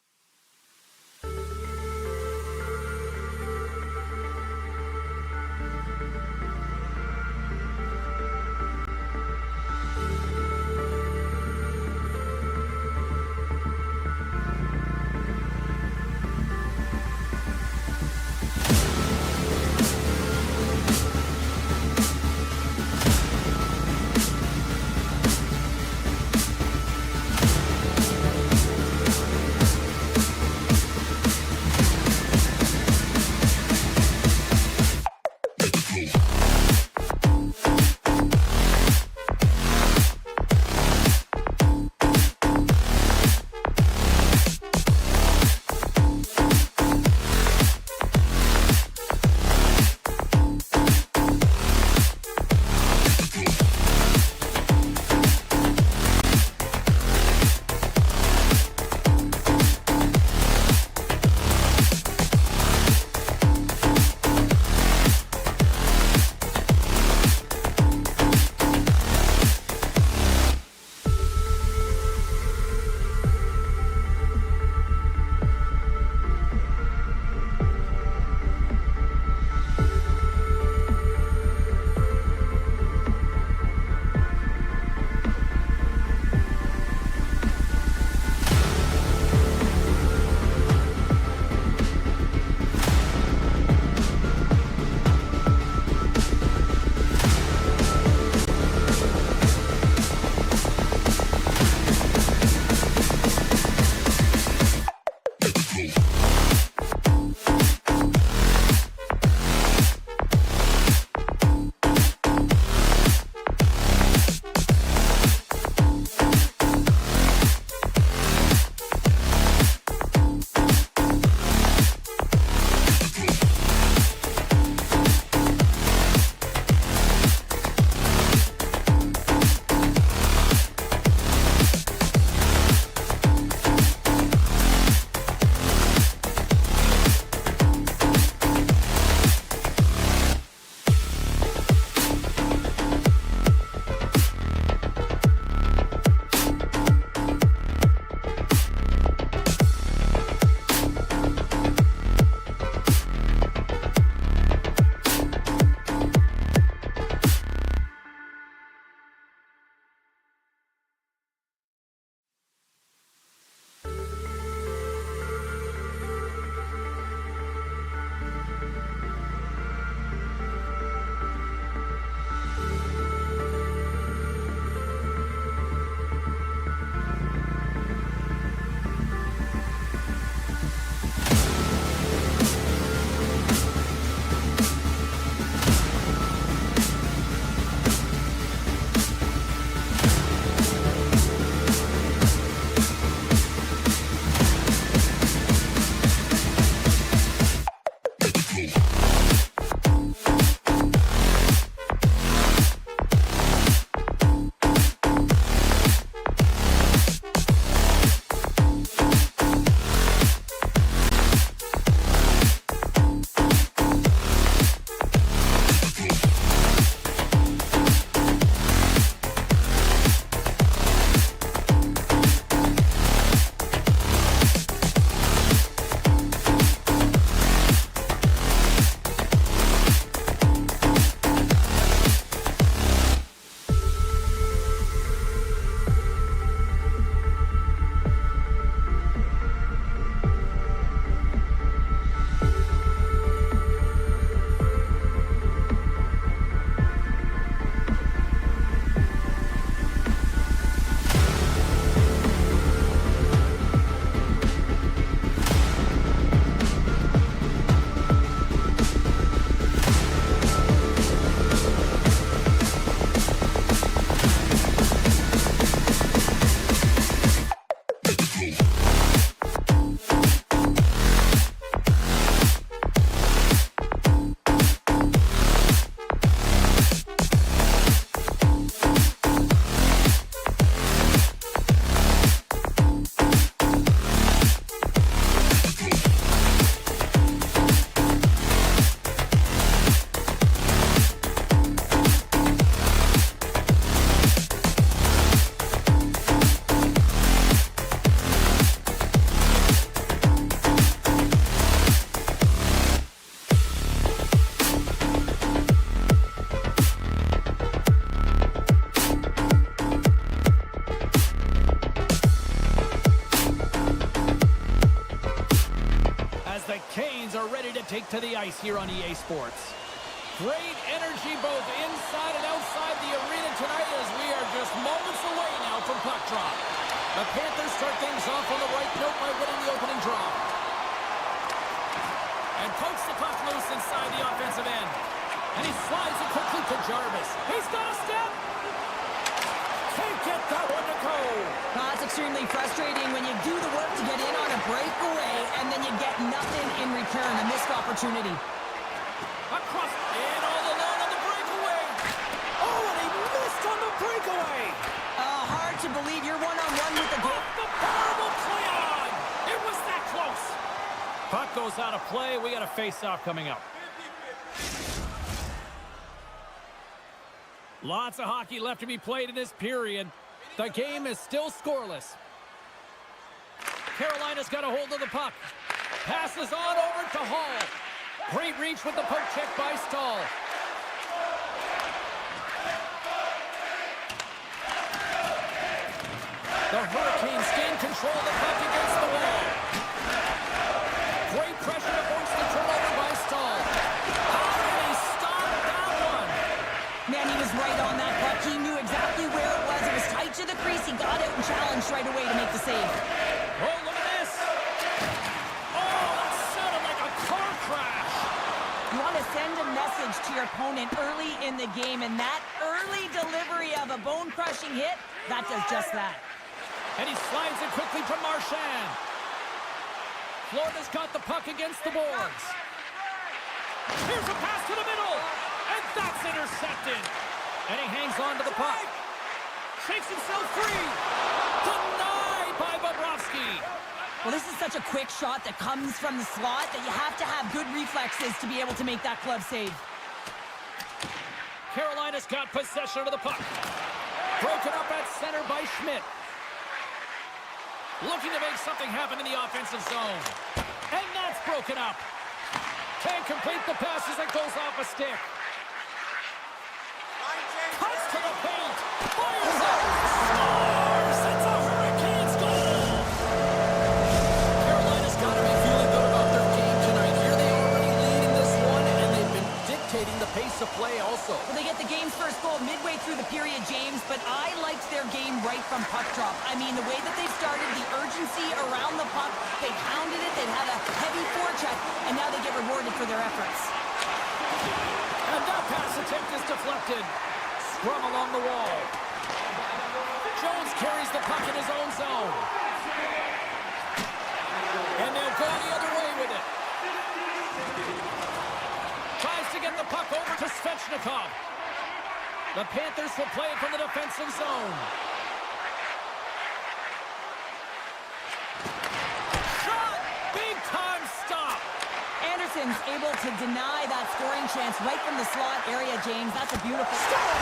Take to the ice here on EA Sports. Great energy both inside and outside the arena tonight as we are just moments away now from puck drop. The Panthers start things off on the right note by winning the opening draw. And pokes the puck loose inside the offensive end. And he slides it quickly to Jarvis. He's got a step! Can't get that one to go! It's extremely frustrating when you do the work to get in on a breakaway and then you get nothing in return. A missed opportunity. Across and all alone on the breakaway. Oh, and he missed on the breakaway. Hard to believe you're one-on-one with the goal. The horrible play on. It was that close. Puck goes out of play. We got a face-off coming up. Lots of hockey left to be played in this period. The game is still scoreless. Carolina's got a hold of the puck. Passes on over to Hall. Great reach with the poke check by Stahl. The Hurricanes gain control of the puck against the wall. Great pressure to force the turnover by Stahl. How did he stop that one? Man, he was right on that puck. He knew exactly where it was. It was tight to the crease. He got out and challenged right away to make the save. Oh, look at this. Oh, that sounded like a car crash. You want to send a message to your opponent early in the game, and that early delivery of a bone-crushing hit, that does just that. And he slides it quickly to Marchand. Florida's got the puck against the boards. Here's a pass to the middle. And that's intercepted. And he hangs on to the puck. Shakes himself free. Denied by Bobrovsky. Well, this is such a quick shot that comes from the slot that you have to have good reflexes to be able to make that glove save. Carolina's got possession of the puck. Broken up at center by Schmidt. Looking to make something happen in the offensive zone. And that's broken up. Can't complete the pass as it goes off a stick. Cuts to the paint. Fires it. Scores! It's a Hurricanes goal! Carolina's got to be feeling good about their game tonight. Here they are already leading this one, and they've been dictating the pace of play also. Well, they get the game's first goal midway through the period, James, but I liked their game right from puck drop. I mean, the way that they started, the urgency around the puck, they pounded it, they had a heavy forecheck, and now they get rewarded for their efforts. And that pass attempt is deflected. Scrum along the wall. Jones carries the puck in his own zone. And they'll go the other way with it. the puck over to Svechnikov. The Panthers will play it from the defensive zone. Shot! Big time stop! Anderson's able to deny that scoring chance right from the slot area, James. That's a beautiful stop.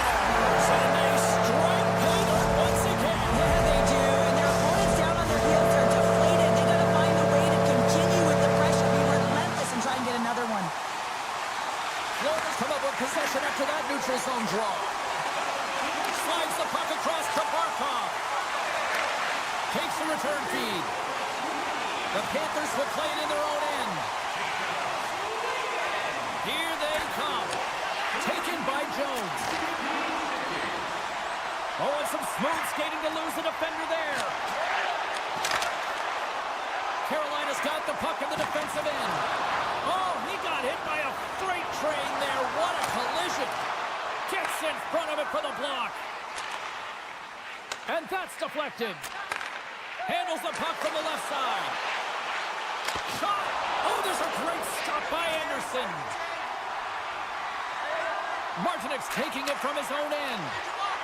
And they strike Taylor once again. Yeah, they do. And their opponents down on their heels are deflated. They got to find a way to continue with the pressure, be relentless, and try and get another one. Florida's come up with possession after that neutral zone draw. Slides the puck across to Barkov. Takes the return feed. The Panthers will play it in their own end. Here they come. Taken by Jones. Oh, and some smooth skating to lose the defender there. Carolina's got the puck in the defensive end. Oh, he got hit by a freight train there. What a collision. Gets in front of it for the block. And that's deflected. Handles the puck from the left side. Shot. Oh, there's a great stop by Anderson. Martinek's taking it from his own end.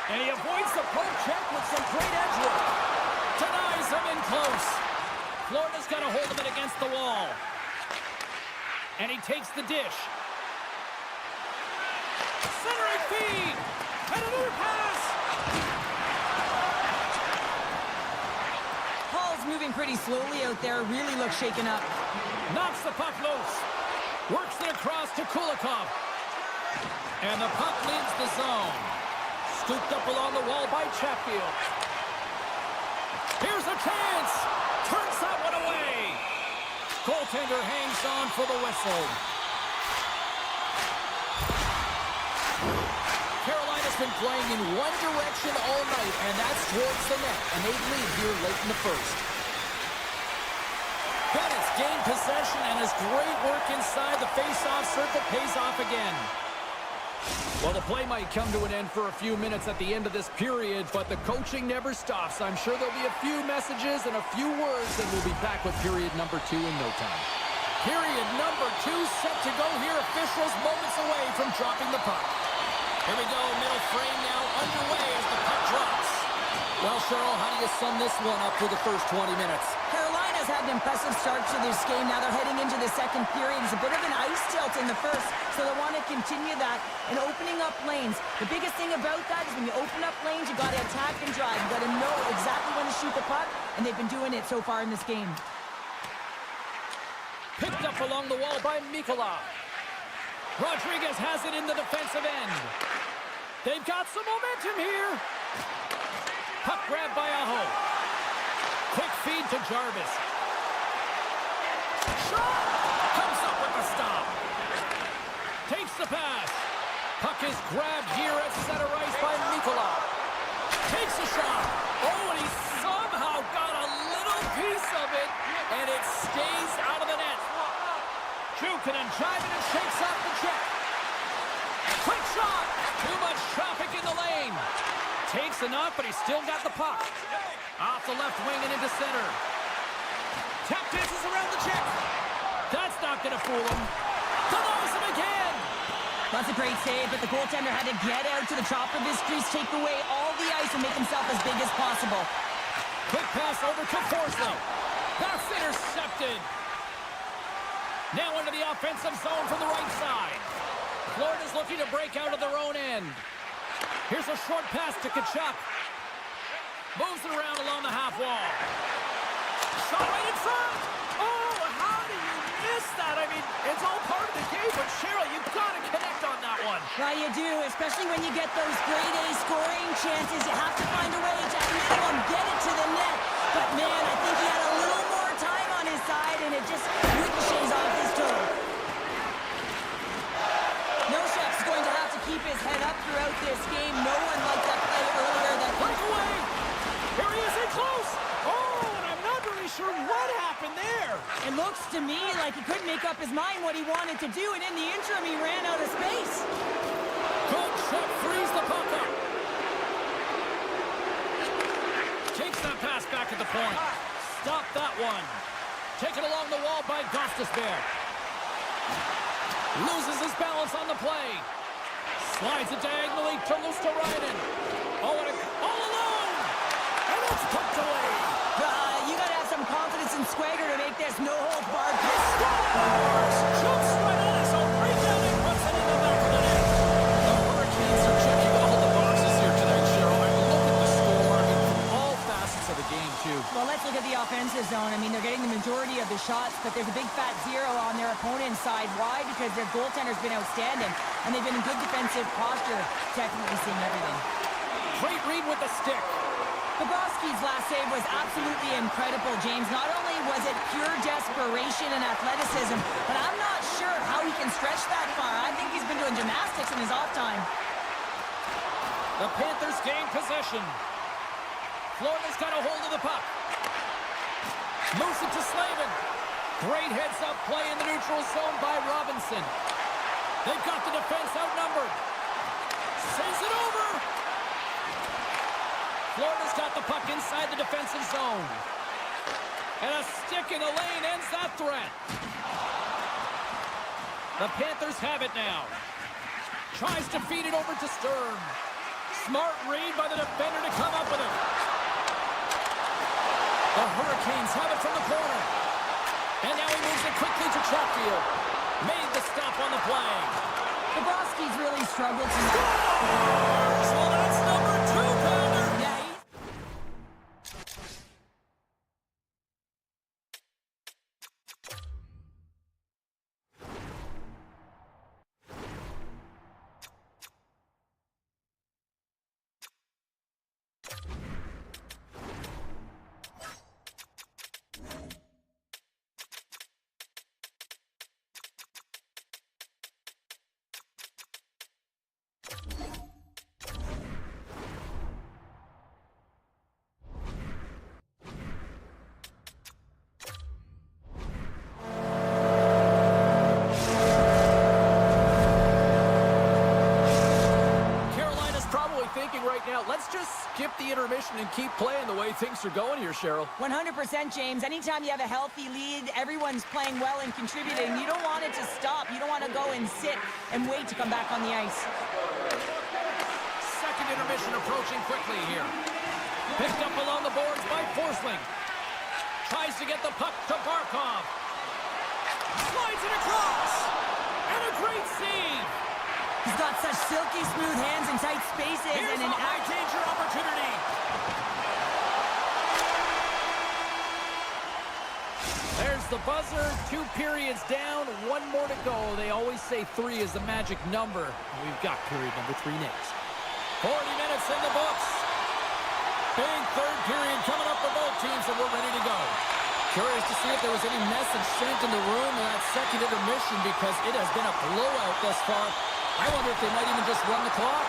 And he avoids the poke check with some great edge work. Denies him in close. Florida's got a hold of it against the wall. And he takes the dish. Centering feed. And another pass. Paul's moving pretty slowly out there. Really looks shaken up. Knocks the puck loose. Works it across to Kulikov. And the puck leaves the zone. Scooped up along the wall by Chatfield. Here's a chance. Turns that one away. Goaltender hangs on for the whistle. Carolina's been playing in one direction all night, and that's towards the net. And they lead here late in the first. Bennett's gained possession, and his great work inside the face-off circle pays off again. Well, the play might come to an end for a few minutes at the end of this period, but the coaching never stops. I'm sure there'll be a few messages and a few words, and we'll be back with period number 2 in no time. Period number 2 set to go here. Officials moments away from dropping the puck. Here we go, middle frame now underway as the puck drops. Well, Cheryl, how do you sum this one up for the first 20 minutes? Carolina's had an impressive start to this game. Now they're heading into the second period. It's a bit of an ice tilt in the first, so they want to continue that and opening up lanes. The biggest thing about that is when you open up lanes, you got to attack and drive. You got to know exactly when to shoot the puck, and they've been doing it so far in this game. Picked up along the wall by Mikula. Rodriguez has it in the defensive end. They've got some momentum here. Puck grab by Aho. Quick feed to Jarvis. Shot! Comes up with the stop. Takes the pass. Puck is grabbed here at center ice by Mikula. Takes a shot. Oh, and he somehow got a little piece of it, and it stays out of the net. Jukin and Jivin and shakes off the check. Quick shot. Too much traffic in the lane. Takes enough, but he's still got the puck. Off the left wing and into center. Tap dances around the check. That's not going to fool him. Denies him again. That's a great save, but the goaltender had to get out to the top of his crease, take away all the ice, and make himself as big as possible. Quick pass over to Forslow. That's intercepted. Now into the offensive zone from the right side. Florida's looking to break out of their own end. Here's a short pass to Tkachuk. Moves it around along the half wall. Shot right in front. Oh, how do you miss that? I mean, it's all part of the game, but Cheryl, you've got to connect on that one. Well, you do, especially when you get those grade A scoring chances. You have to find a way to, at minimum, get it to the net. But, man, I think he had a little more time on his side, and it just ricochets off his toe. Noshev's going to have to keep his head up throughout this game. No one liked that play earlier. That breakaway. Here he is in close. Oh, and I'm not really sure what happened there. It looks to me like he couldn't make up his mind what he wanted to do, and in the interim, he ran out of space. Tkachuk frees the puck up. Takes that pass back at the point. Stop that one. Taken along the wall by Gostisbehere. Loses his balance on the play. Slides it diagonally to Luosterainen. All alone. And it's tucked away. You got to have some confidence and swagger to make this no-holds-barred. Scores! Shoots right on his own rebound and puts it in the back of the net. The Hurricanes are checking all the boxes here tonight, Cheryl. I mean, look at the score. I mean, from all facets of the game, too. Well, let's look at the offensive zone. I mean, they're getting the majority of the shots, but there's a big fat zero on their opponent's side. Why? Because their goaltender's been outstanding, and they've been in good defensive posture, technically seeing everything. Great read with the stick. Bobrovsky's last save was absolutely incredible, James. Not only was it pure desperation and athleticism, but I'm not sure how he can stretch that far. I think he's been doing gymnastics in his off time. The Panthers gain possession. Florida's got a hold of the puck. Moves it to Slavin. Great heads-up play in the neutral zone by Robinson. They've got the defense outnumbered. Saves it over. Florida's got the puck inside the defensive zone. And a stick in the lane ends that threat. The Panthers have it now. Tries to feed it over to Sturm. Smart read by the defender to come up with it. The Hurricanes have it from the corner. And now he moves it quickly to Chatfield. Made the stop on the play. Bobrovsky's really struggled tonight. Scores! Well, that's number 2, Pounder. Yeah, Let's just skip the intermission and keep playing the way things are going here, Cheryl. 100%, James. Anytime you have a healthy lead, everyone's playing well and contributing. You don't want it to stop. You don't want to go and sit and wait to come back on the ice. Second intermission approaching quickly here. Picked up along the boards by Forsling. Tries to get the puck to Barkov. Slides it across. And a great save. He's got such silky smooth hands in tight spaces. Here's and a high-danger opportunity. There's the buzzer. 2 periods down. 1 more to go. They always say 3 is the magic number. We've got period number 3 next. 40 minutes in the books. Big third period coming up for both teams, and we're ready to go. Curious to see if there was any message sent in the room in that second intermission, because it has been a blowout thus far. I wonder if they might even just run the clock.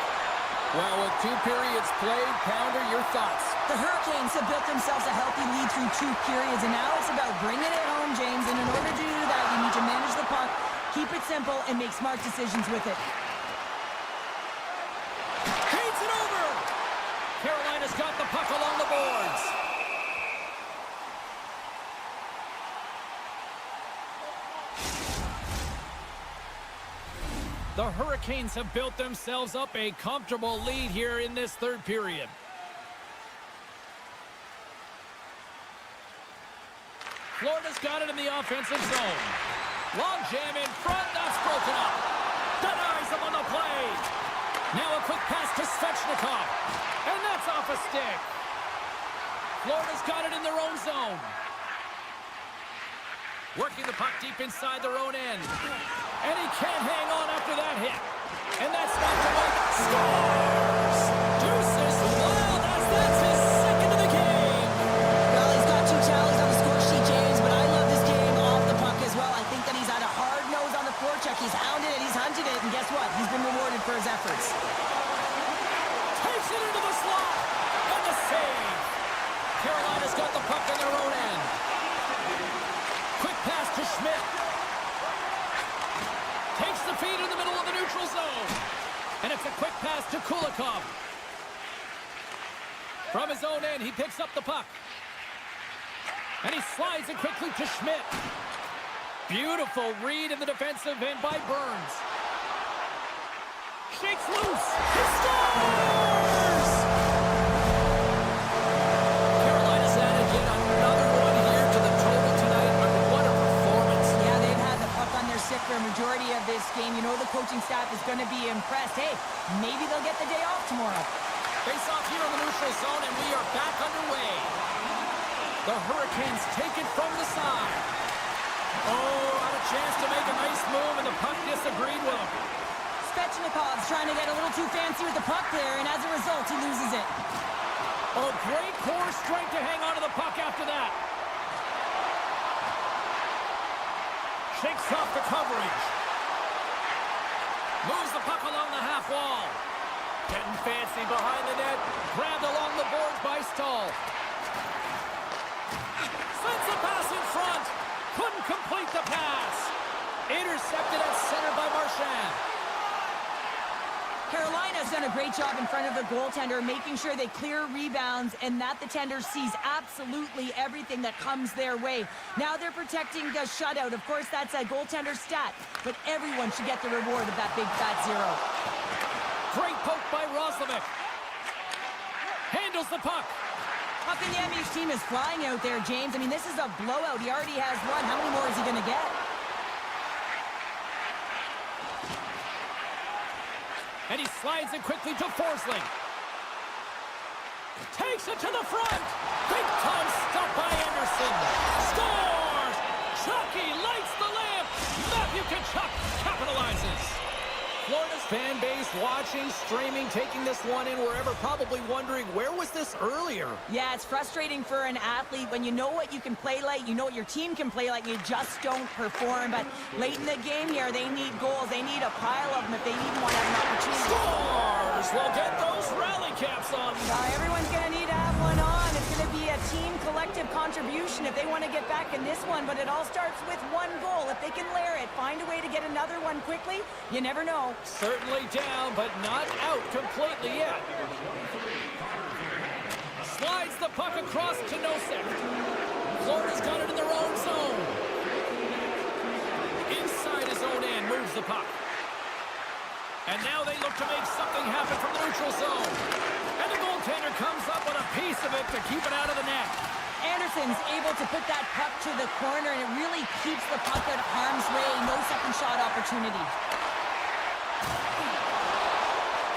Well, with 2 periods played, Pounder, your thoughts? The Hurricanes have built themselves a healthy lead through 2 periods, and now it's about bringing it home, James. And in order to do that, you need to manage the puck, keep it simple, and make smart decisions with it. Feeds it over! Carolina's got the puck along the boards. The Hurricanes have built themselves up a comfortable lead here in this third period. Florida's got it in the offensive zone. Long jam in front, that's broken up. Denies him on the play. Now a quick pass to Svechnikov. And that's off a stick. Florida's got it in their own zone. Working the puck deep inside their own end. And he can't hang on after that hit. And that's knocked away. Scores! Deuces wild as that's his second of the game. Well, he's got 2 tallies on the score sheet, James, but I love this game off the puck as well. I think that he's had a hard nose on the forecheck. He's hounded it, he's hunted it, and guess what? He's been rewarded for his efforts. Takes it into the slot. And the save. Carolina's got the puck on their own end. Quick pass to Schmidt. Takes the feed in the middle of the neutral zone. And it's a quick pass to Kulikov. From his own end, he picks up the puck. And he slides it quickly to Schmidt. Beautiful read in the defensive end by Burns. Shakes loose. He scores! Carolina's added yet another one here to the total tonight, but what a performance. Yeah, they've had the puck on their stick for a majority of this game. You know the coaching staff is going to be impressed. Hey, maybe they'll get the day off tomorrow. Face off here in the neutral zone, and we are back underway. The Hurricanes take it from the side. Oh, had a chance to make a nice move, and the puck disagreed with him. Svechnikov's trying to get a little too fancy with the puck there, and as a result, he loses it. Oh, great core strength to hang on to the puck after that. Shakes off the coverage. Moves the puck along the half wall. Getting fancy behind the net. Grabbed along the boards by Stahl. Sends a pass in front. Couldn't complete the pass. Intercepted at center by Marchand. Carolina's done a great job in front of the goaltender, making sure they clear rebounds and that the tender sees absolutely everything that comes their way. Now they're protecting the shutout. Of course, that's a goaltender stat, but everyone should get the reward of that big fat zero. Great poke by Roslovic. Handles the puck. Kotkaniemi's team is flying out there, James. I mean, this is a blowout. He already has one. How many more is he going to get? And he slides it quickly to Forsling. Takes it to the front. Big time stop by Anderson. Scores! Chucky lights the lamp. Matthew Tkachuk capitalizes. Florida's fan base watching, streaming, taking this one in wherever, probably wondering, where was this earlier? Yeah, it's frustrating for an athlete when you know what you can play like, you know what your team can play like, you just don't perform. But late in the game here, they need goals. They need a pile of them if they even want to have an opportunity. Scores! Well, get those rally caps on. Everyone's going to need to have one on. It's going to be a team collective contribution if they want to get back in this one. But it all starts with one goal. If they can layer it, find a way to get another one quickly, you never know. Certainly down, but not out completely yet. Slides the puck across to Nosek. Florida's got it in their own zone. Inside his own end, moves the puck. And now they look to make something happen from the neutral zone. And the goaltender comes up with a piece of it to keep it out of the net. Anderson's able to put that puck to the corner, and it really keeps the puck out of harm's way. No second shot opportunity.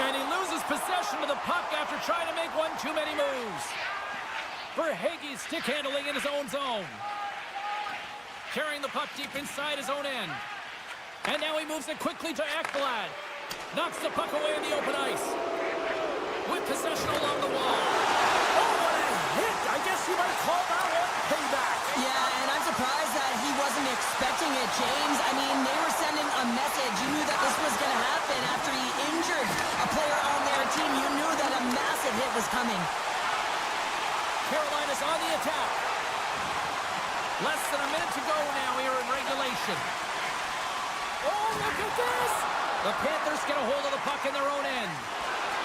And he loses possession of the puck after trying to make one too many moves. Verhaeghe's stick handling in his own zone. Carrying the puck deep inside his own end. And now he moves it quickly to Ekblad. Knocks the puck away in the open ice. With possession along the wall. Oh, what a hit! I guess you might call that one payback. Yeah, and I'm surprised that he wasn't expecting it, James. I mean, they were sending a message. You knew that this was going to happen after he injured a player on their team. You knew that a massive hit was coming. Carolina's on the attack. Less than a minute to go now here in regulation. Oh, look at this! The Panthers get a hold of the puck in their own end.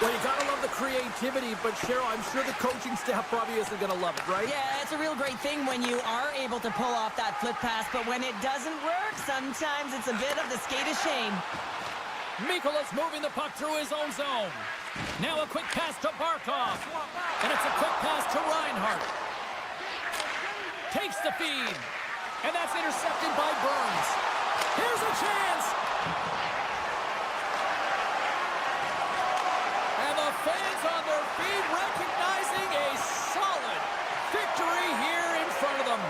Well, you gotta love the creativity, but Cheryl, I'm sure the coaching staff probably isn't gonna love it, right? Yeah, it's a real great thing when you are able to pull off that flip pass, but when it doesn't work, sometimes it's a bit of the skate of shame. Mikola's moving the puck through his own zone. Now a quick pass to Barkov. And it's a quick pass to Reinhart. Takes the feed. And that's intercepted by Burns. Here's a chance. And the fans on their feet recognizing a solid victory here in front of them.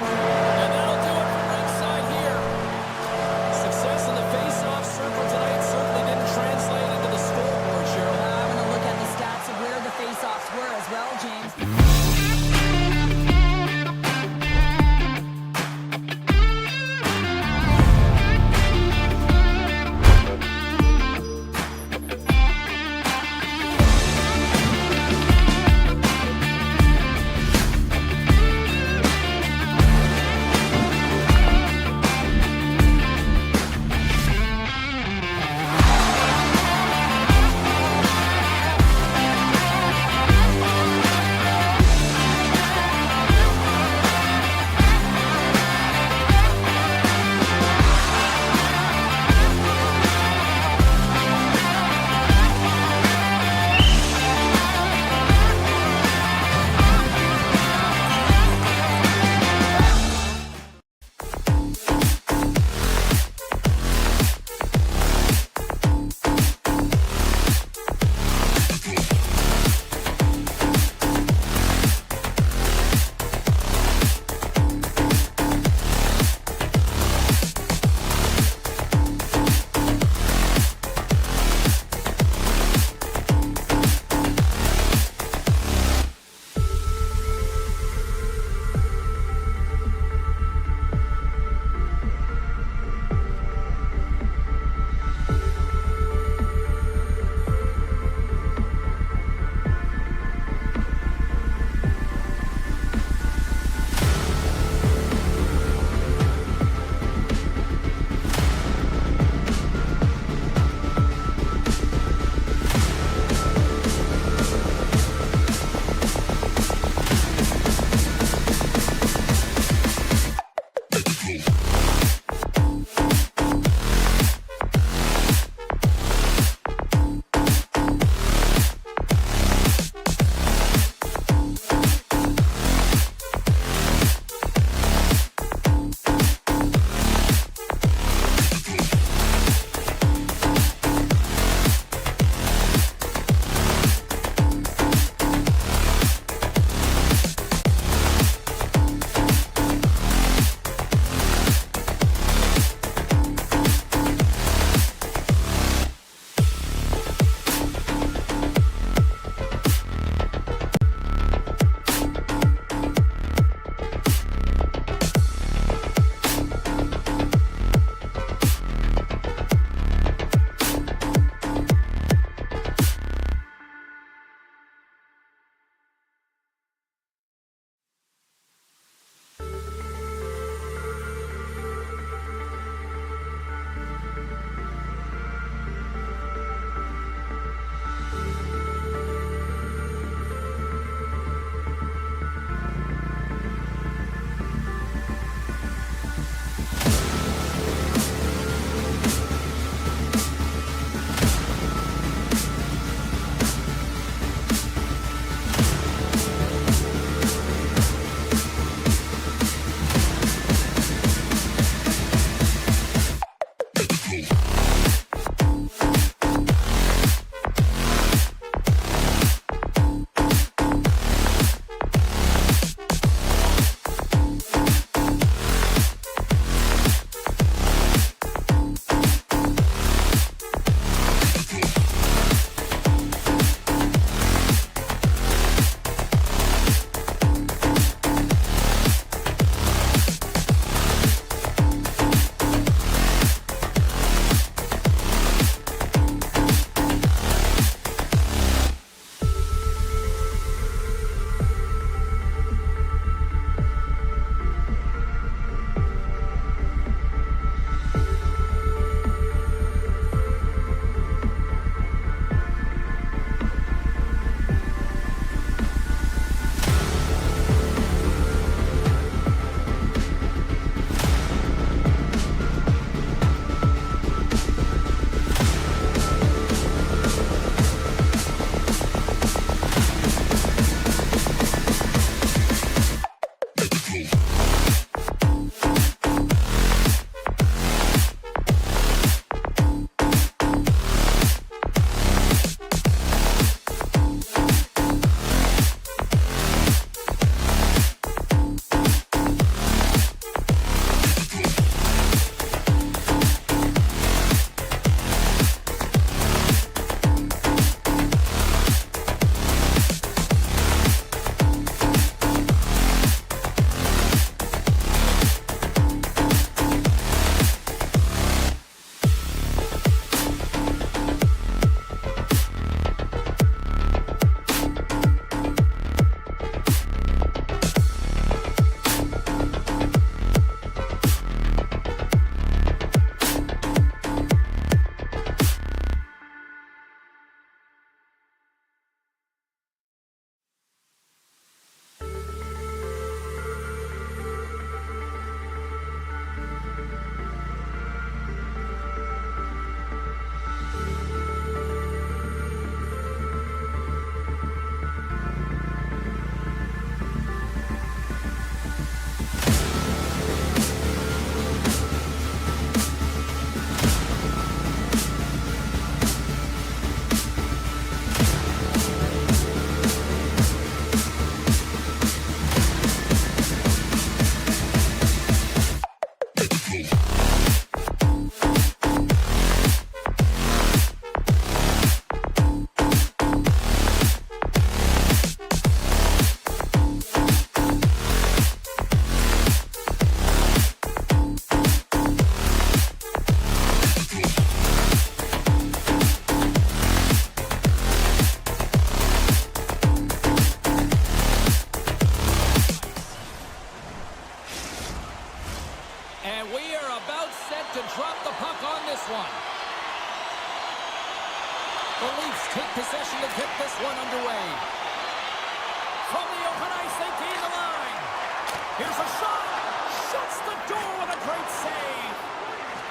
And that'll do it from ringside here. Success in the face-off circle tonight certainly didn't translate into the scoreboard, Cheryl. I'm going to look at the stats of where the face-offs were as well, James. And we are about set to drop the puck on this one. The Leafs take possession to get this one underway. From the open ice, they gain the line. Here's a shot. Shuts the door with a great save.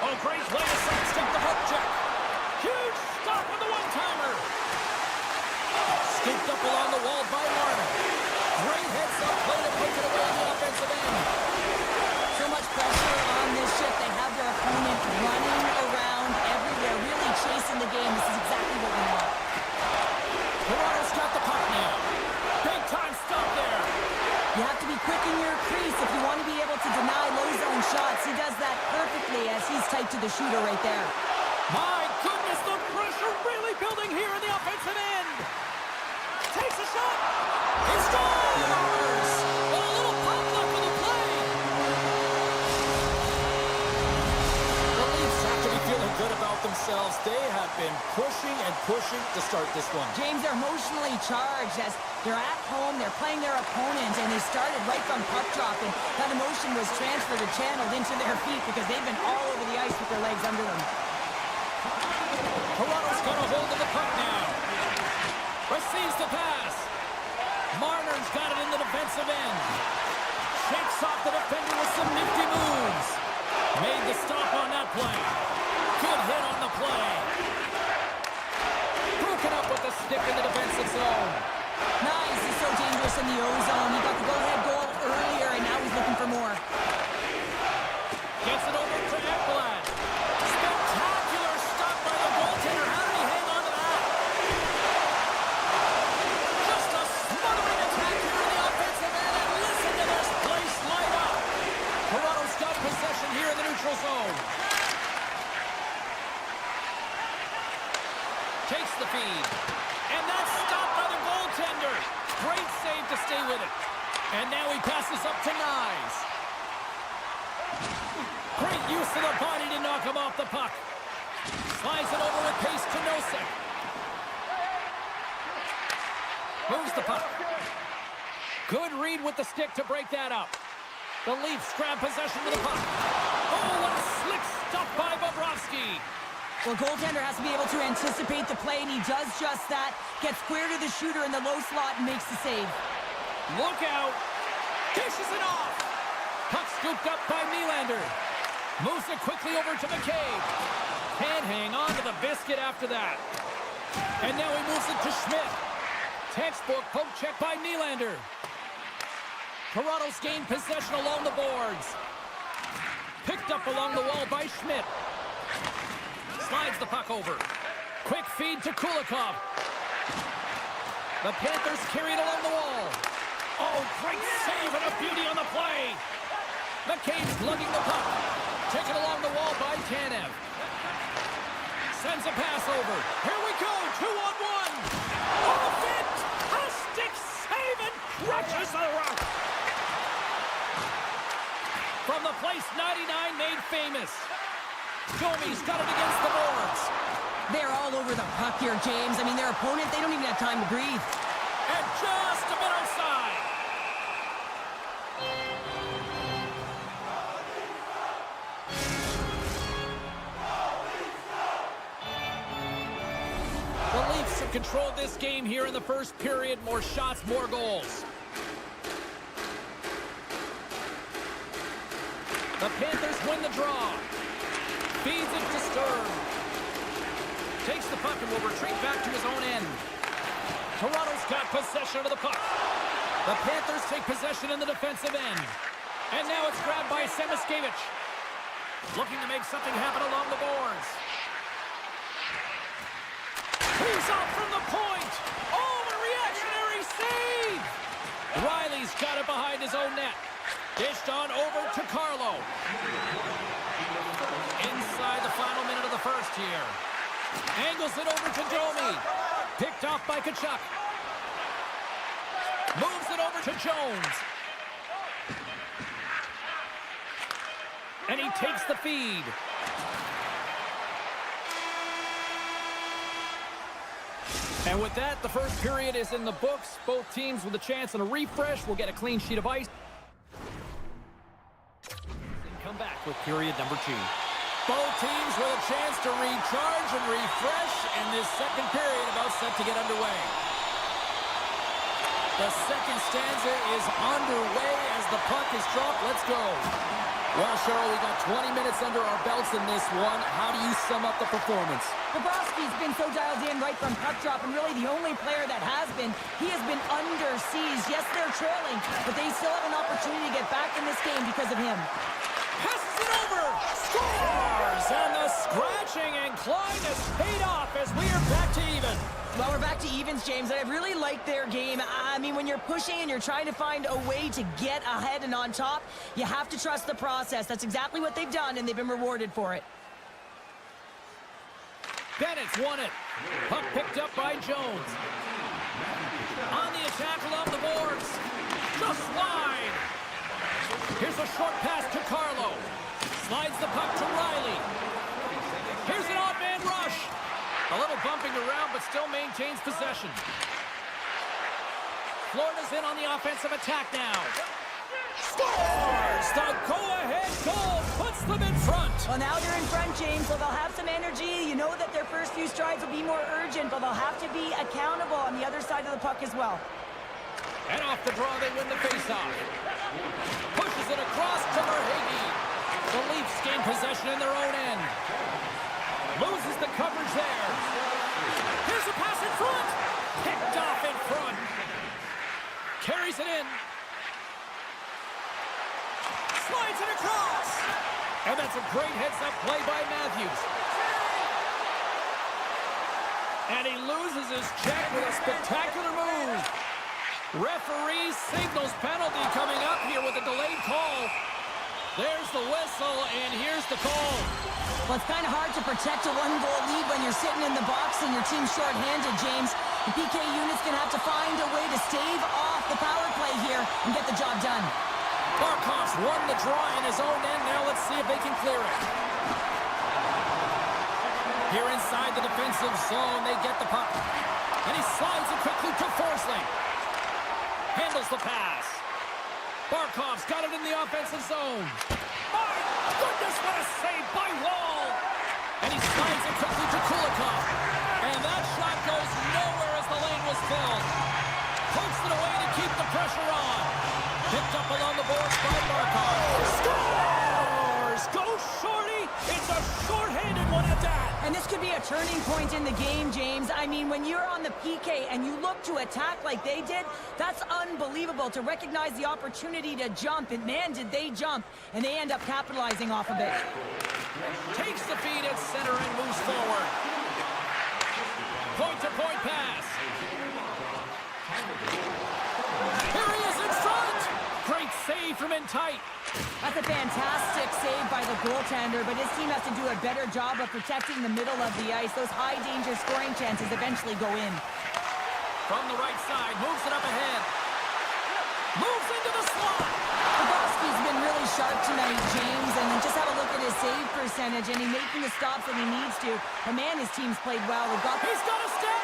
Oh, great way to sidestep the hook check. Huge stop with the one-timer. Scooped up along the wall by Marner. Great heads-up play to put it away on the offensive end. So much pressure on this shift. They have their opponent running around everywhere, really chasing the game. This is exactly what we want. Toronto's got the puck now. Big time stop there. You have to be quick in your crease if you want to be able to deny low zone shots. He does that perfectly as he's tight to the shooter right there. My goodness, the pressure really building here in the offensive end. Takes a shot. He scores! And a little pop left for the play. The Leafs have to be feeling good about themselves. They have been pushing and pushing to start this one. James, they're emotionally charged as they're at home, they're playing their opponent, and they started right from puck drop, and that emotion was transferred or channeled into their feet because they've been all over the ice with their legs under them. Toronto's got a hold of the puck now. Receives the pass. Marner's got it in the defensive end. Shakes off the defender with some nifty moves. Made the stop on that play. Good hit on the play. Broken up with the stick in the defensive zone. Nice, he's so dangerous in the O-zone. He got the go-ahead goal earlier, and now he's looking for more. Gets it over to Ekblad. Spectacular stop by the goaltender. How did he hang on to that? Just a smothering attack here in the offensive end, and listen to this place light up. Toronto's got possession here in the neutral zone. Takes the feed. And that's stopped by the goaltender. Great save to stay with it. And now he passes up to Nyes. Great use of the body to knock him off the puck. Slides it over with pace to Nosek. Moves the puck. Good read with the stick to break that up. The Leafs grab possession of the puck. Oh, what a slick stop by Bobrovsky. Well, goaltender has to be able to anticipate the play, and he does just that. Gets square to the shooter in the low slot and makes the save. Look out. Dishes it off. Puck scooped up by Nylander. Moves it quickly over to McCabe. Can't hang on to the biscuit after that. And now he moves it to Schmidt. Textbook poke check by Nylander. Toronto's gained possession along the boards. Picked up along the wall by Schmidt. Slides the puck over. Quick feed to Kulikov. The Panthers carry it along the wall. Oh, great save and a beauty on the play. McCabe's lugging the puck. Taken along the wall by Tanev. Sends a pass over. Here we go, 2-on-1. Oh, fantastic save and crushes the rock. From the place 99 made famous. Domi's got it against the boards. They're all over the puck here, James. I mean, their opponent, they don't even have time to breathe. And just a bit outside. The Leafs have controlled this game here in the first period. More shots, more goals. The Panthers win the draw. Feeds it to Stern. Takes the puck and will retreat back to his own end. Toronto's got possession of the puck. The Panthers take possession in the defensive end. And now it's grabbed by Semiskevich. Looking to make something happen along the boards. He's off from the point. Oh, a reactionary save. Riley's got it behind his own net. Dished on over to Carlo. Inside the final minute of the first here. Angles it over to Domi. Picked off by Tkachuk. Moves it over to Jones. And he takes the feed. And with that, the first period is in the books. Both teams with a chance and a refresh will get a clean sheet of ice. Comes back with period number 2. Both teams with a chance to recharge and refresh, and this second period about set to get underway. The second stanza is underway as the puck is dropped. Let's go. Well, Cheryl, we got 20 minutes under our belts in this one. How do you sum up the performance? Bobrovsky's been so dialed in right from puck drop, and really the only player that has been. He has been under siege. Yes, they're trailing, but they still have an opportunity to get back in this game because of him. Passes it over. Scores! And the scratching and clawing has paid off as we are back to even. Well, we're back to evens, James. I really like their game. I mean, when you're pushing and you're trying to find a way to get ahead and on top, you have to trust the process. That's exactly what they've done, and they've been rewarded for it. Bennett's won it. Puck picked up by Jones. On the attack along the boards. Just wide. Here's a short pass to Carlo. Slides the puck to Riley. Here's an odd man rush. A little bumping around, but still maintains possession. Florida's in on the offensive attack now. Scores! The go-ahead goal puts them in front. Well, now they're in front, James, so they'll have some energy. You know that their first few strides will be more urgent, but they'll have to be accountable on the other side of the puck as well. And off the draw, they win the faceoff. Pushes it across to Verhaeghe. The Leafs gain possession in their own end. Loses the coverage there. Here's a pass in front. Picked off in front. Carries it in. Slides it across. And that's a great heads-up play by Matthews. And he loses his check with a spectacular move. Referee signals penalty coming up here with a delayed call. There's the whistle, and here's the call. Well, it's kind of hard to protect a one-goal lead when you're sitting in the box and your team's short-handed, James. The PK unit's going to have to find a way to stave off the power play here and get the job done. Barkov's won the draw in his own end. Now let's see if they can clear it. Here inside the defensive zone, they get the puck. And he slides it quickly to Forsling. Handles the pass. Barkov's got it in the offensive zone. My goodness, what a save by Wall! And he slides it quickly to Kulikov. And that shot goes nowhere as the lane was filled. Pokes it away to keep the pressure on. Picked up along the boards by Barkov. Scores! Go Shorty! It's a short-handed one at that. And this could be a turning point in the game, James. I mean, when you're on the PK and you look to attack like they did, that's unbelievable to recognize the opportunity to jump. And man, did they jump. And they end up capitalizing off of it. Takes the feed at center and moves forward. Point-to-point pass. Here he is in front. Great save from in tight. That's a fantastic save by the goaltender, but his team has to do a better job of protecting the middle of the ice. Those high-danger scoring chances eventually go in. From the right side, moves it up ahead. Moves into the slot. Bobrovsky's been really sharp tonight, James, and just have a look at his save percentage, and he's making the stops that he needs to. And man, his team's played well. He's got a step.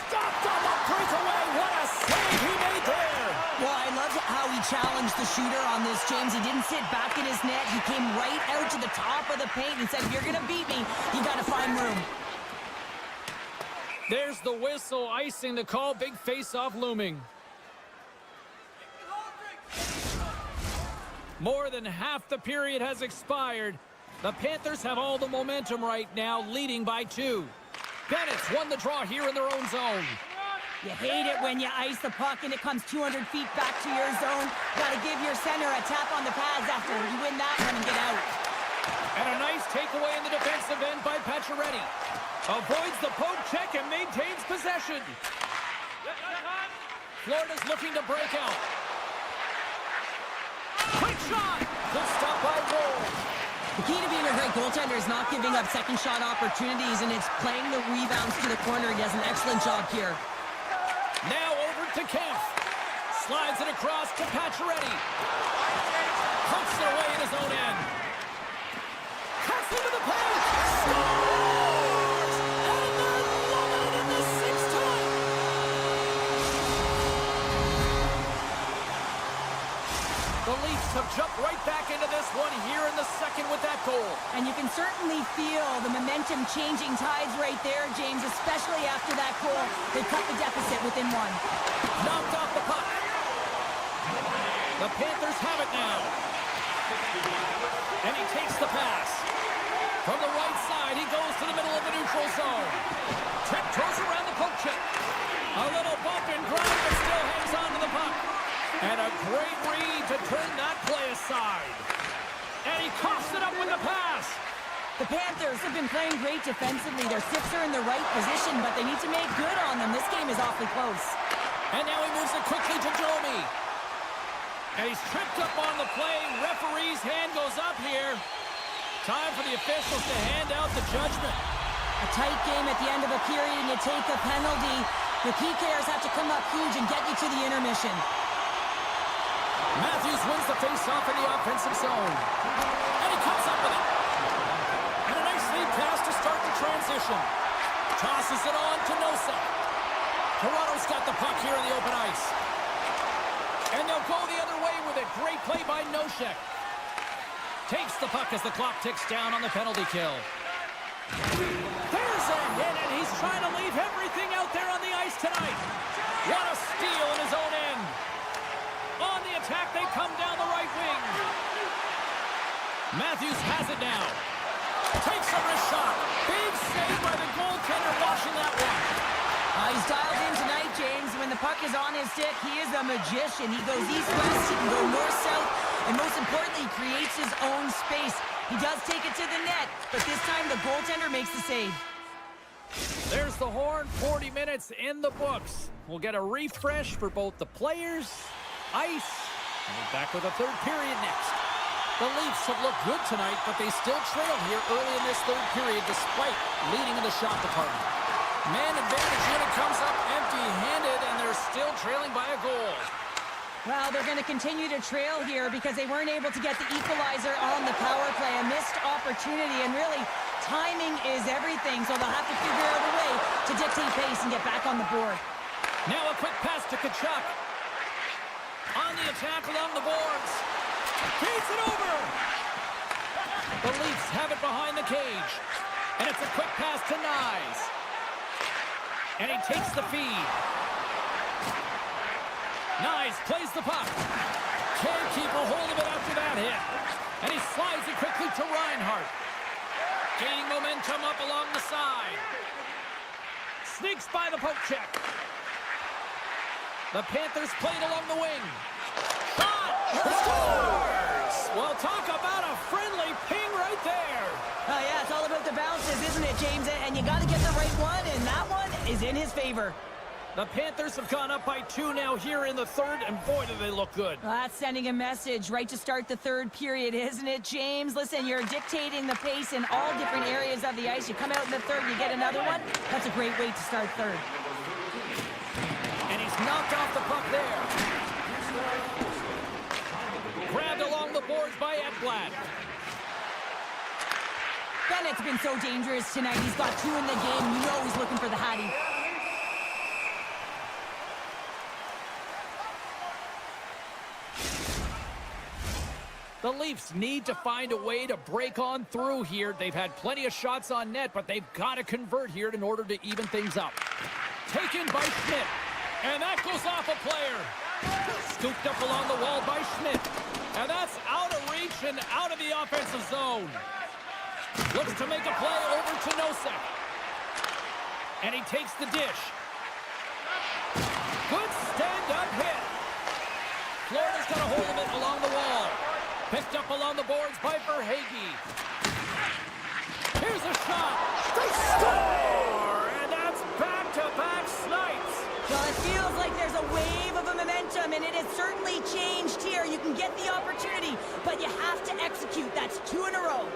Stopped on the breakaway. What a save he made there. Well, I love how he challenged the shooter on this, James. He didn't sit back in his net. He came right out to the top of the paint and said, if you're going to beat me, you got to find room. There's the whistle, icing the call. Big face-off looming. More than half the period has expired. The Panthers have all the momentum right now, leading by 2. Bennett's won the draw here in their own zone. You hate it when you ice the puck and it comes 200 feet back to your zone. Got to give your center a tap on the pads after you win that one and get out. And a nice takeaway in the defensive end by Pacioretty. Avoids the poke check and maintains possession. Florida's looking to break out. Quick shot! Good stop by Wall. The key to being a great goaltender is not giving up second shot opportunities, and it's playing the rebounds to the corner. He does an excellent job here. Now over to Kemp. Slides it across to Pacioretty. Pumps it away in his own end. Cuts into the paint. Scores! And they're loving it in the 6th time. The Leafs have jumped right back back into this one here in the second with that goal. And you can certainly feel the momentum changing tides right there, James, especially after that goal. They cut the deficit within one. Knocked off the puck. The Panthers have it now. And he takes the pass. From the right side, he goes to the middle of the neutral zone. Tiptoes around the poke check. A little bump and grind, but still hangs on to the puck. And a great read to turn that play aside. And he coughs it up with the pass. The Panthers have been playing great defensively. Their sticks are in the right position, but they need to make good on them. This game is awfully close. And now he moves it quickly to Jerome. And he's tripped up on the play. Referee's hand goes up here. Time for the officials to hand out the judgment. A tight game at the end of a period, and you take a penalty. The PKers have to come up huge and get you to the intermission. Matthews wins the face-off in the offensive zone. And he comes up with it. And a nice lead pass to start the transition. Tosses it on to Nosek. Toronto's got the puck here in the open ice. And they'll go the other way with it. Great play by Nosek. Takes the puck as the clock ticks down on the penalty kill. There's a hit, and he's trying to leave everything out there on the ice tonight. What a steal in his own end. On the attack, they come down the right wing. Matthews has it now. Takes a wrist shot. Big save by the goaltender watching that one. He's dialed in tonight, James. When the puck is on his stick, he is a magician. He goes east-west, he can go north-south, and most importantly, he creates his own space. He does take it to the net, but this time the goaltender makes the save. There's the horn. 40 minutes in the books. We'll get a refresh for both the players, ice, and we're back with a third period next. The Leafs have looked good tonight, but they still trail here early in this third period despite leading in the shot department. Man advantage unit comes up empty-handed, and they're still trailing by a goal. Well, they're going to continue to trail here because they weren't able to get the equalizer on the power play. A missed opportunity, and really, timing is everything, so they'll have to figure out a way to dictate pace and get back on the board. Now a quick pass to Tkachuk. On the attack along the boards. Feeds it over. The Leafs have it behind the cage. And it's a quick pass to Nyes. And he takes the feed. Nyes plays the puck. Can't keep a hold of it after that hit. And he slides it quickly to Reinhart. Gaining momentum up along the side. Sneaks by the poke check. The Panthers played along the wing. Shot! Scores! Well, talk about a friendly ping right there. Oh, yeah, it's all about the bounces, isn't it, James? And you got to get the right one, and that one is in his favor. The Panthers have gone up by 2 now here in the third, and boy, do they look good. Well, that's sending a message right to start the third period, isn't it, James? Listen, you're dictating the pace in all different areas of the ice. You come out in the third, you get another one. That's a great way to start third. And he's knocked off the puck there. Grabbed along the boards by Ekblad. Bennett's been so dangerous tonight. He's got 2 in the game. You know he's looking for the Hattie. The Leafs need to find a way to break on through here. They've had plenty of shots on net, but they've got to convert here in order to even things up. Taken by Schmidt. And that goes off a player. Scooped up along the wall by Schmidt. And that's out of reach and out of the offensive zone. Looks to make a play over to Nosek. And he takes the dish. Good stand-up hit. Florida's got a hold of it along the wall. Picked up along the boards by Verhaeghe. Here's a shot. They score! And that's back-to-back snipes. Well, it feels like there's a wave of a momentum, and it has certainly changed here. You can get the opportunity, but you have to execute. That's 2 in a row.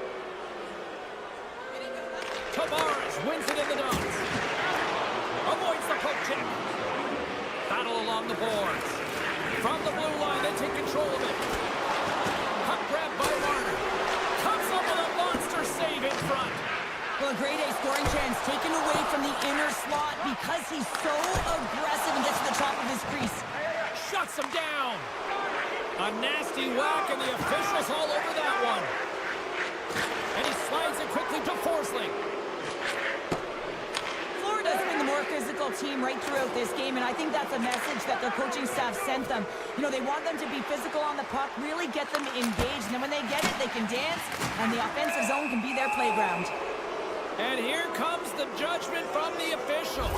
Tavares wins it in the dots. Avoids the poke check. Battle along the boards. From the blue line, they take control of it. Puck grab by Marner. Comes up with a monster save in front. Well, a grade A scoring chance taken away from the inner slot because he's so aggressive and gets to the top of his crease. Shuts him down. A nasty whack, and the official's all over that one. And he slides it quickly to Forsling. Florida's been the more physical team right throughout this game, and I think that's a message that their coaching staff sent them. You know, they want them to be physical on the puck, really get them engaged, and then when they get it, they can dance, and the offensive zone can be their playground. And here comes the judgment from the official.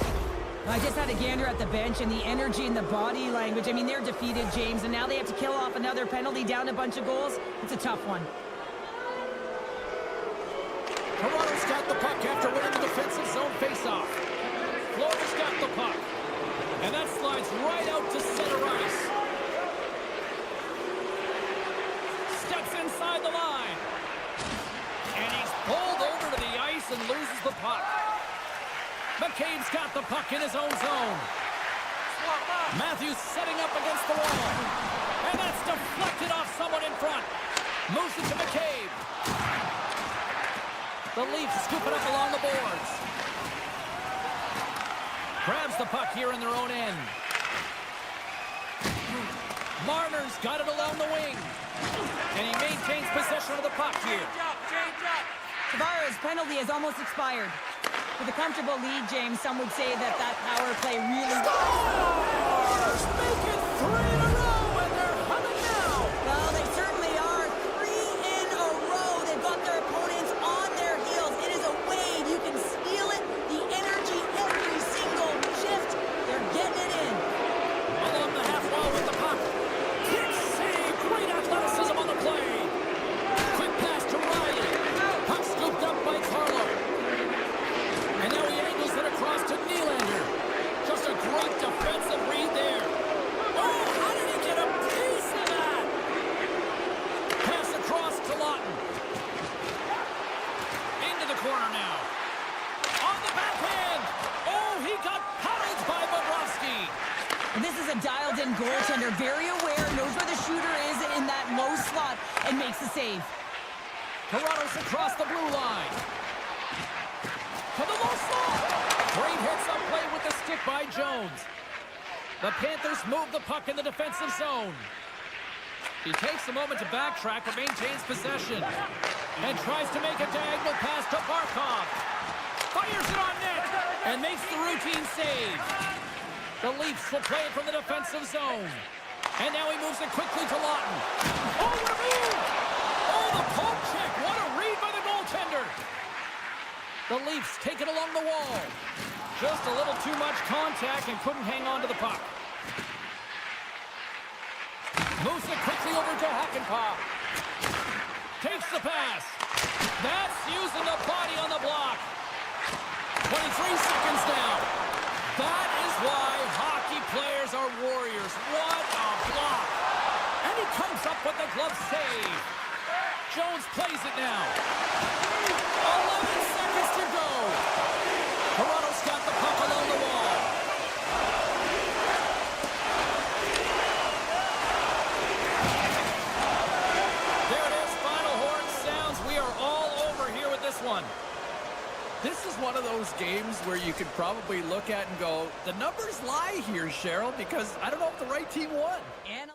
I just had a gander at the bench, and the energy and the body language. I mean, they're defeated, James, and now they have to kill off another penalty, down a bunch of goals. It's a tough one. Toronto's got the puck after winning the defensive zone faceoff. Florida's got the puck. And that slides right out to center ice. Steps inside the line. And he's pulled over to the ice and loses the puck. McCabe's got the puck in his own zone. Matthews setting up against the wall. And that's deflected off someone in front. Moves it to McCabe. The Leafs scoop it up along the boards. Grabs the puck here in their own end. Marner's got it along the wing. And he maintains possession of the puck here. Tavares' penalty has almost expired. With a comfortable lead, James, some would say that power play really... Stars! Make it 3 in a row, and they're humming now! Well, they certainly are. 3 in a row. They've got their opponents on their heels. It is a wave. You can feel it. The energy every single shift. They're getting it in. Along the half wall with the puck. Quick save. Great athleticism on the play. Quick pass to Riley. Puck scooped up by Carlo. And now he angles it across to Nylander. Just a great defensive read there. Oh, how did he get a piece of that? Pass across to Lawton. Into the corner now. On the backhand. Oh, he got paddled by Bobrovsky. And this is a dialed-in goaltender. Very aware, knows where the shooter is in that low slot, and makes the save. Toronto's across the blue line. To the low slot. Great hits up play with the stick by Jones. The Panthers move the puck in the defensive zone. He takes a moment to backtrack but maintains possession. And tries to make a diagonal pass to Barkov. Fires it on net and makes the routine save. The Leafs will play it from the defensive zone. And now he moves it quickly to Lawton. Oh, what a move! Oh, the poke check. What a read by the goaltender. The Leafs take it along the wall. Just a little too much contact and couldn't hang on to the puck. Moves it quickly over to Hakanpää. Takes the pass. That's using the body on the block. 23 seconds now. That is why hockey players are warriors. What a block. And he comes up with the glove save. Jones plays it now. 11 seconds to go. Toronto's got the puck along the wall. There it is. Final horn sounds. We are all over here with this one. This is one of those games where you could probably look at and go, the numbers lie here, Cheryl, because I don't know if the right team won. And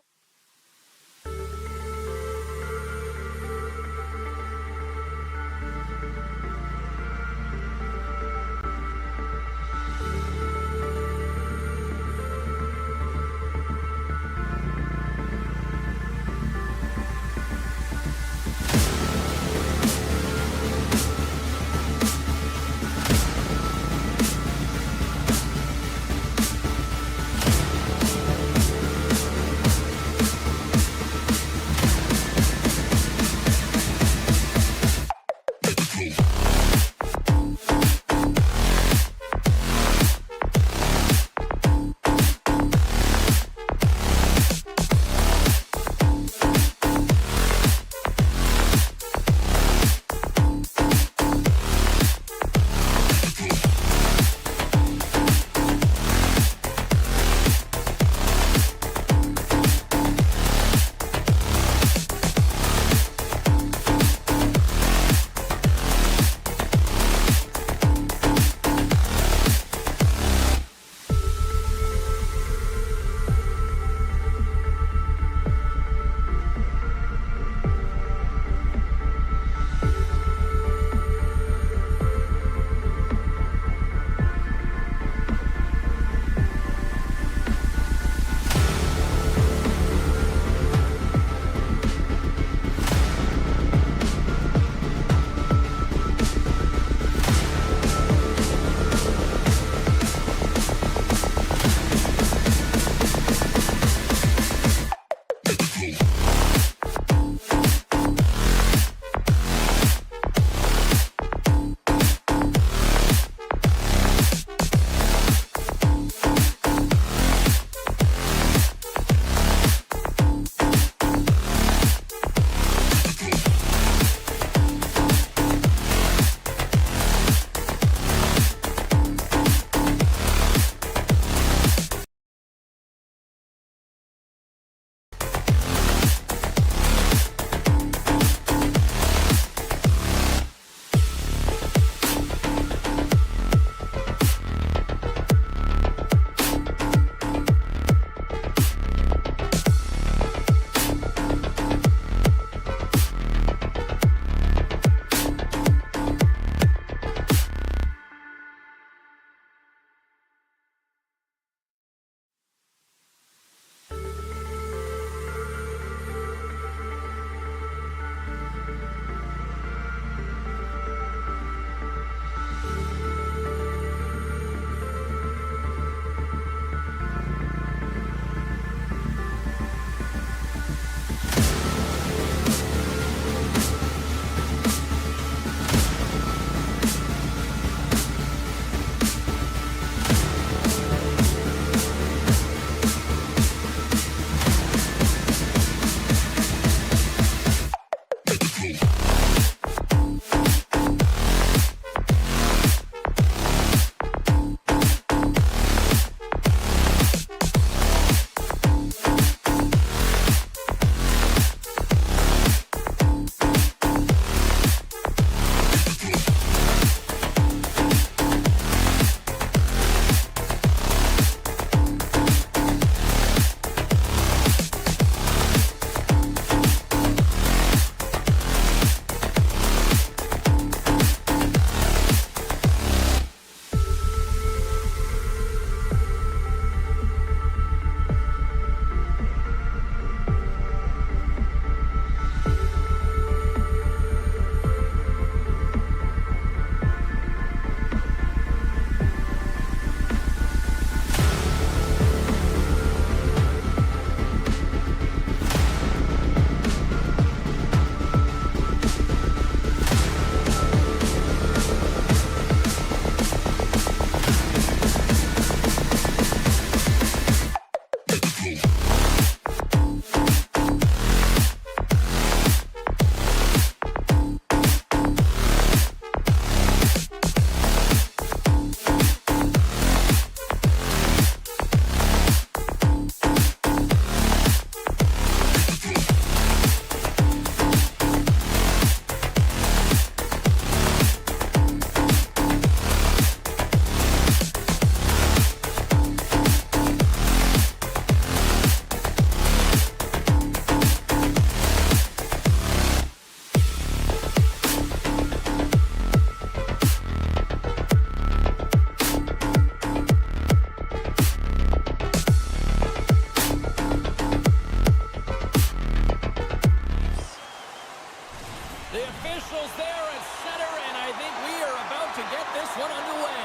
officials there at center, and I think we are about to get this one underway.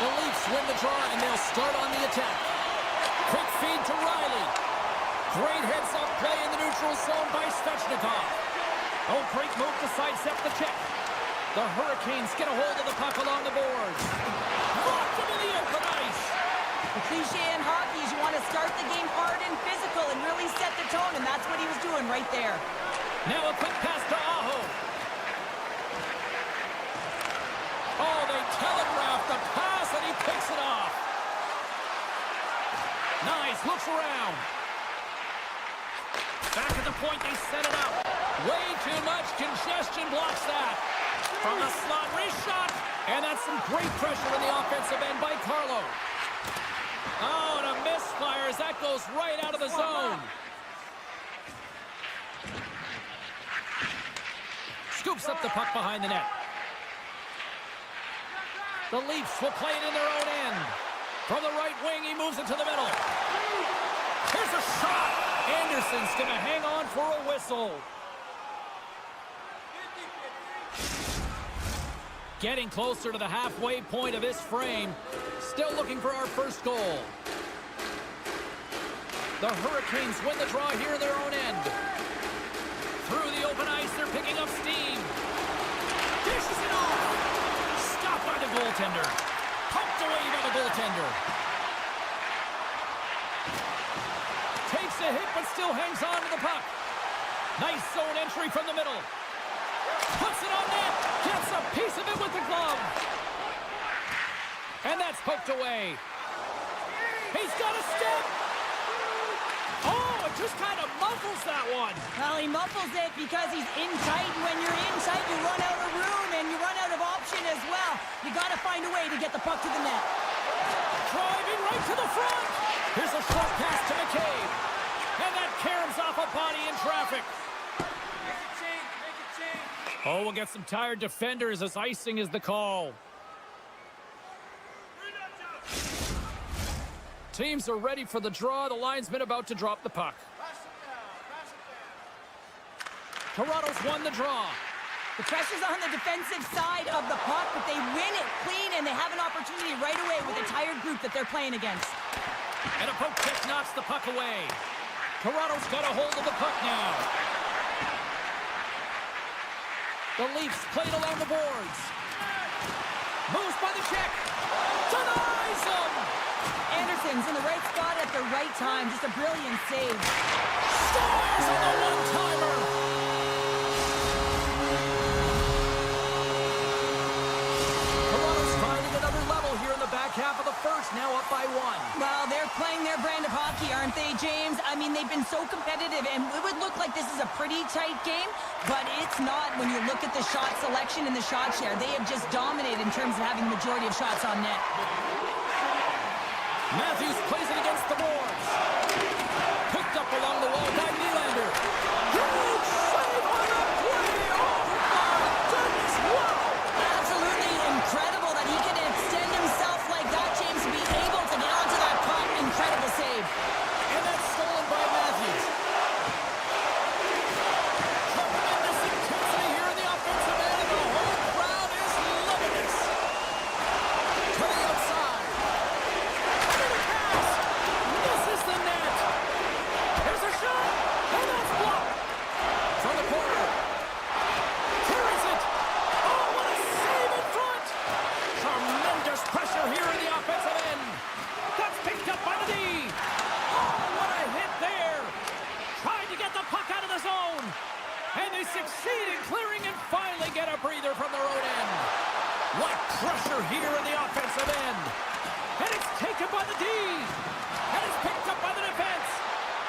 The Leafs win the draw, and they'll start on the attack. Quick feed to Riley. Great heads-up play in the neutral zone by Svechnikov. Oh, great move to sidestep the check. The Hurricanes get a hold of the puck along the boards. Locked into the open ice. The cliche in hockey is you want to start the game hard and physical and really set the tone, and that's what he was doing right there. Now a quick pass to Aho. Oh, they telegraph the pass, and he picks it off. Nice, looks around. Back at the point, they set it up. Way too much congestion blocks that. From the slot, wrist shot. And that's some great pressure in the offensive end by Carlo. Oh, and a misfire as that goes right out of the zone. Scoops up the puck behind the net. The Leafs will play it in their own end. From the right wing, he moves it to the middle. Here's a shot. Anderson's going to hang on for a whistle. Getting closer to the halfway point of this frame. Still looking for our first goal. The Hurricanes win the draw here in their own end. Through the open ice, they're picking up steam. Dishes it off. Stopped by the goaltender. Pumped away by the goaltender. Takes a hit, but still hangs on to the puck. Nice zone entry from the middle. Puts it on net. Gets a piece of it with the glove. And that's poked away. He's got a step. Oh, it just kind of muffles that one. Well, he muffles it because he's in tight, and when you're in tight, you run out of room, and you run out of option as well. You got to find a way to get the puck to the net. Driving right to the front. Here's a short pass to McCabe. And that caroms off a body in traffic. Oh, we'll get some tired defenders as icing is the call. Teams are ready for the draw. The linesman about to drop the puck. Toronto's won the draw. The pressure's on the defensive side of the puck, but they win it clean, and they have an opportunity right away with a tired group that they're playing against. And a poke check knocks the puck away. Toronto's got a hold of the puck now. The Leafs played along the boards. Moves by the check. Denies him. Anderson's in the right spot at the right time. Just a brilliant save. Scores on the one-timer. Toronto's finding another level here in the back half of the first, now up by one. Well, they're playing their brand of hockey, aren't they, James? I mean, they've been so competitive, and it would look like this is a pretty tight game, but it's not when you look at the shot selection and the shot share. They have just dominated in terms of having the majority of shots on net. Matthews plays it against the boards. Picked up along the wall by Nylander. Huge save on the play! Oh, my goodness, wow! Absolutely incredible that he can extend himself like that, James, to be able to get onto that puck. Incredible save. And that's stolen by Matthews. Tremendous intensity here in the offensive end, and the whole crowd is loving this. To the outside. Under the pass. Misses the net. There's a shot. And that's blocked. From the corner. Carries it. Oh, what a save in front. Tremendous pressure here in the offensive end. That's picked up by the D. Oh, what a hit there. Trying to get the puck out of the zone. And they succeed in clearing and finally get a breather from their own end. What pressure here in the offensive end. And it's taken by the D. And it's picked up by the defense.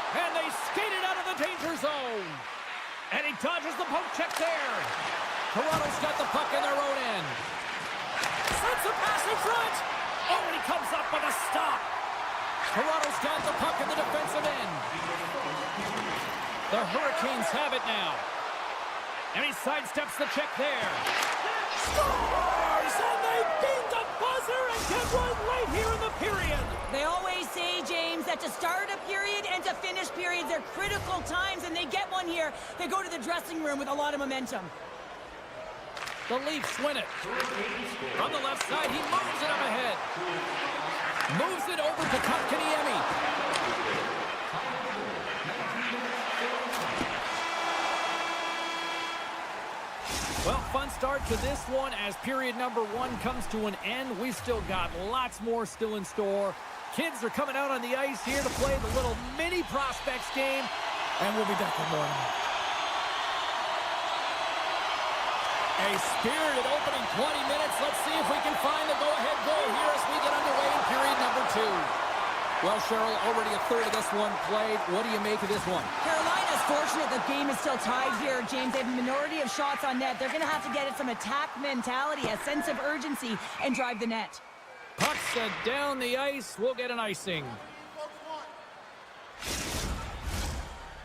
And they skate it out of the danger zone. And he dodges the poke check there. Toronto's got the puck in their own end. Sends a pass in front. Oh, and he comes up with a stop. Toronto's got the puck in the defensive end. The Hurricanes have it now. And he sidesteps the check there. Score! scores, and they beat the buzzer and get one late here in the period. They always say, James, that to start a period and to finish periods are critical times, and they get one here. They go to the dressing room with a lot of momentum. The Leafs win it. From the left side, he moves it up ahead. Moves it over to Kotkaniemi. Well, fun start to this one as period number 1 comes to an end. We've still got lots more still in store. Kids are coming out on the ice here to play the little mini prospects game, and we'll be back with more. A spirited opening 20 minutes. Let's see if we can find the go-ahead goal here as we get underway in period number 2. Well, Cheryl, already a third of this one played. What do you make of this one? Carolina's fortunate the game is still tied here, James. They have a minority of shots on net. They're going to have to get it some attack mentality, a sense of urgency, and drive the net. Puck set down the ice. We'll get an icing.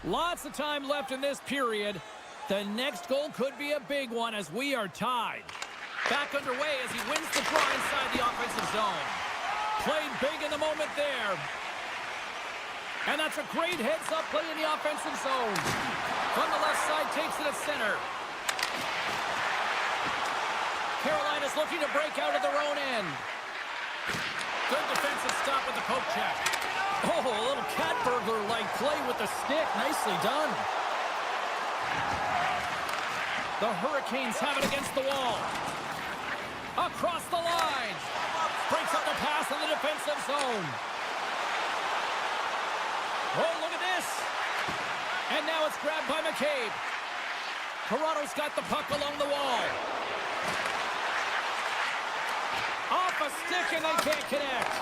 Lots of time left in this period. The next goal could be a big one as we are tied. Back underway as he wins the draw inside the offensive zone. Played big in the moment there. And that's a great heads-up play in the offensive zone. From the left side, takes it at center. Carolina's looking to break out of their own end. Good defensive stop with the poke check. Oh, a little cat burglar-like play with the stick. Nicely done. The Hurricanes have it against the wall. Across the line. Breaks up the pass in the defensive zone. Oh, look at this. And now it's grabbed by McCabe. Toronto's got the puck along the wall. Off a stick and they can't connect.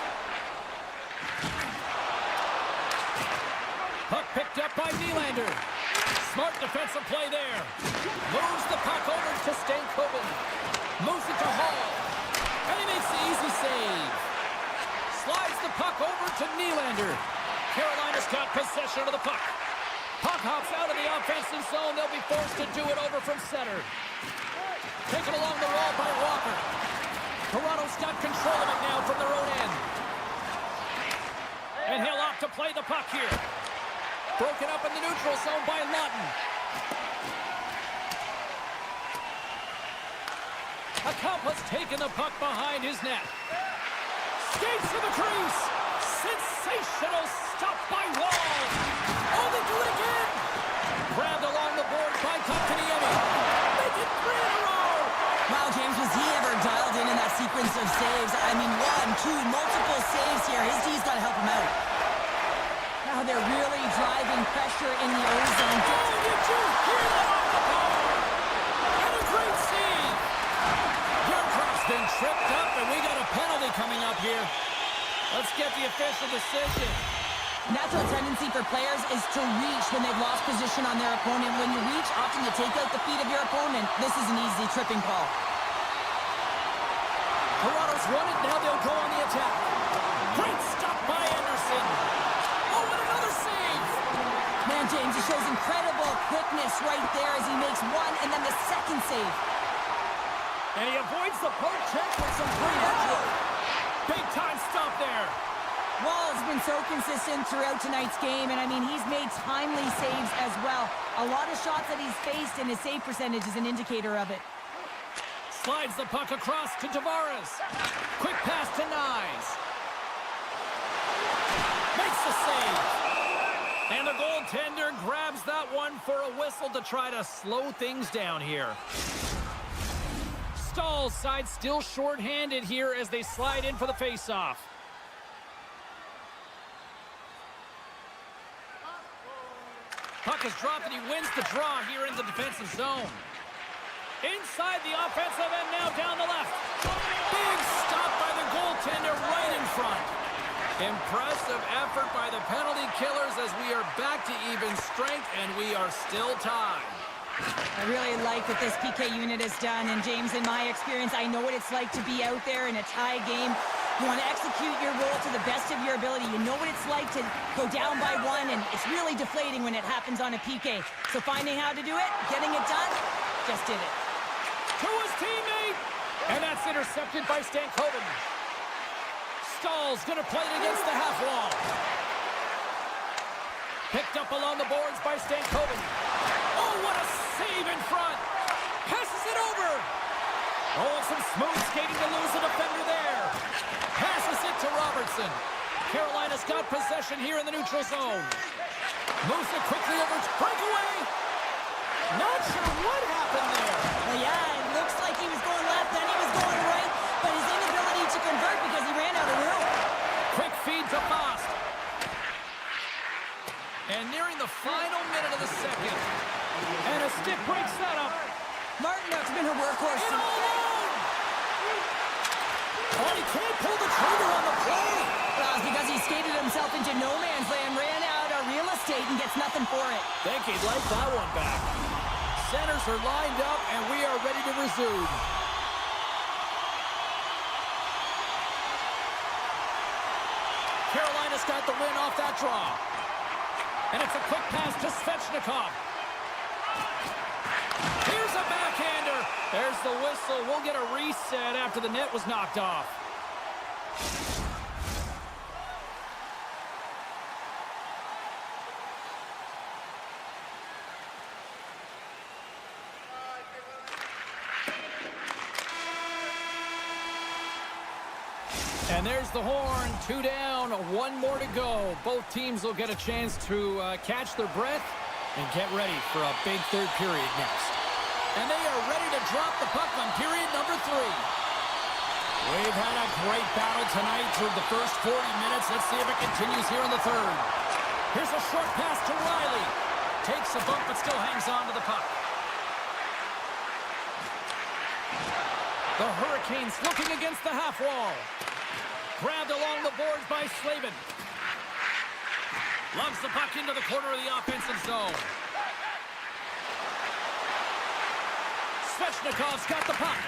Puck picked up by Nylander. Smart defensive play there. Moves the puck over to Stankoven. Moves it to Hall. And he makes the easy save. Slides the puck over to Nylander. Carolina's got possession of the puck. Puck hops out of the offensive zone. They'll be forced to do it over from center. Taken along the wall by Walker. Toronto's got control of it now from their own end. And he'll opt to play the puck here. Broken up in the neutral zone by Lawton. Accomplice taking the puck behind his net. Skates to the crease. Sensational stop by Wall. Oh, they do it again. Grabbed along the board by Kotkaniemi. Make it 3 in a row. Wow, James, was he ever dialed in that sequence of saves? I mean, 1, 2, multiple saves here. His D's got to help him out. Now they're really driving pressure in the O-zone. Oh, did you hear that off the power? And a great save. Yarcroft's been tripped up, and we got a penalty coming up here. Let's get the official decision. Natural tendency for players is to reach when they've lost position on their opponent. When you reach, often you take out the feet of your opponent. This is an easy tripping call. Toronto's won it. Now they'll go on the attack. Great stop by Anderson. Oh, and another save. Man, James, he shows incredible quickness right there as he makes 1 and then the second save. And he avoids the poke check with some great effort. Big time stop there. Wall's been so consistent throughout tonight's game, and I mean, he's made timely saves as well. A lot of shots that he's faced, and his save percentage is an indicator of it. Slides the puck across to Tavares. Quick pass to Nyes. Makes the save. And the goaltender grabs that one for a whistle to try to slow things down here. Stahl's side still short-handed here as they slide in for the face-off. Puck is dropped and he wins the draw here in the defensive zone. Inside the offensive end now down the left. Big stop by the goaltender right in front. Impressive effort by the penalty killers as we are back to even strength and we are still tied. I really like what this PK unit has done, and James, in my experience, I know what it's like to be out there in a tie game. You want to execute your role to the best of your ability. You know what it's like to go down by 1, and it's really deflating when it happens on a PK. So finding how to do it, getting it done, just did it. To his teammate, And that's intercepted by Stankoven. Stahl's going to play it against the half wall. Picked up along the boards by Stankoven. Oh, what a save in front. Passes it over. Oh, and some smooth skating to lose a defender there. Passes it to Robertson. Carolina's got possession here in the neutral zone. Moves it quickly over to breakaway. Not sure what happened there. Well, yeah, it looks like he was going left, then he was going right, but his inability to convert because he ran out of room. Quick feed to Fost. And nearing the final minute of the second. And a stick break setup. Martinook's been her workhorse. In all alone. Oh, he can't pull the trigger on the play. Well, it's because he skated himself into no man's land, ran out of real estate, and gets nothing for it. Think he'd like that one back. Centers are lined up, and we are ready to resume. Carolina's got the win off that draw. And it's a quick pass to Svechnikov. Here's a backhander. There's the whistle. We'll get a reset after the net was knocked off. And there's the horn. 2 down, 1 more to go. Both teams will get a chance to catch their breath and get ready for a big third period next. And they are ready to drop the puck on period number 3. We've had a great battle tonight through the first 40 minutes. Let's see if it continues here in the third. Here's a short pass to Riley. Takes a bump but still hangs on to the puck. The Hurricanes looking against the half wall. Grabbed along the boards by Slavin. Lugs the puck into the corner of the offensive zone. Svechnikov's got the puck.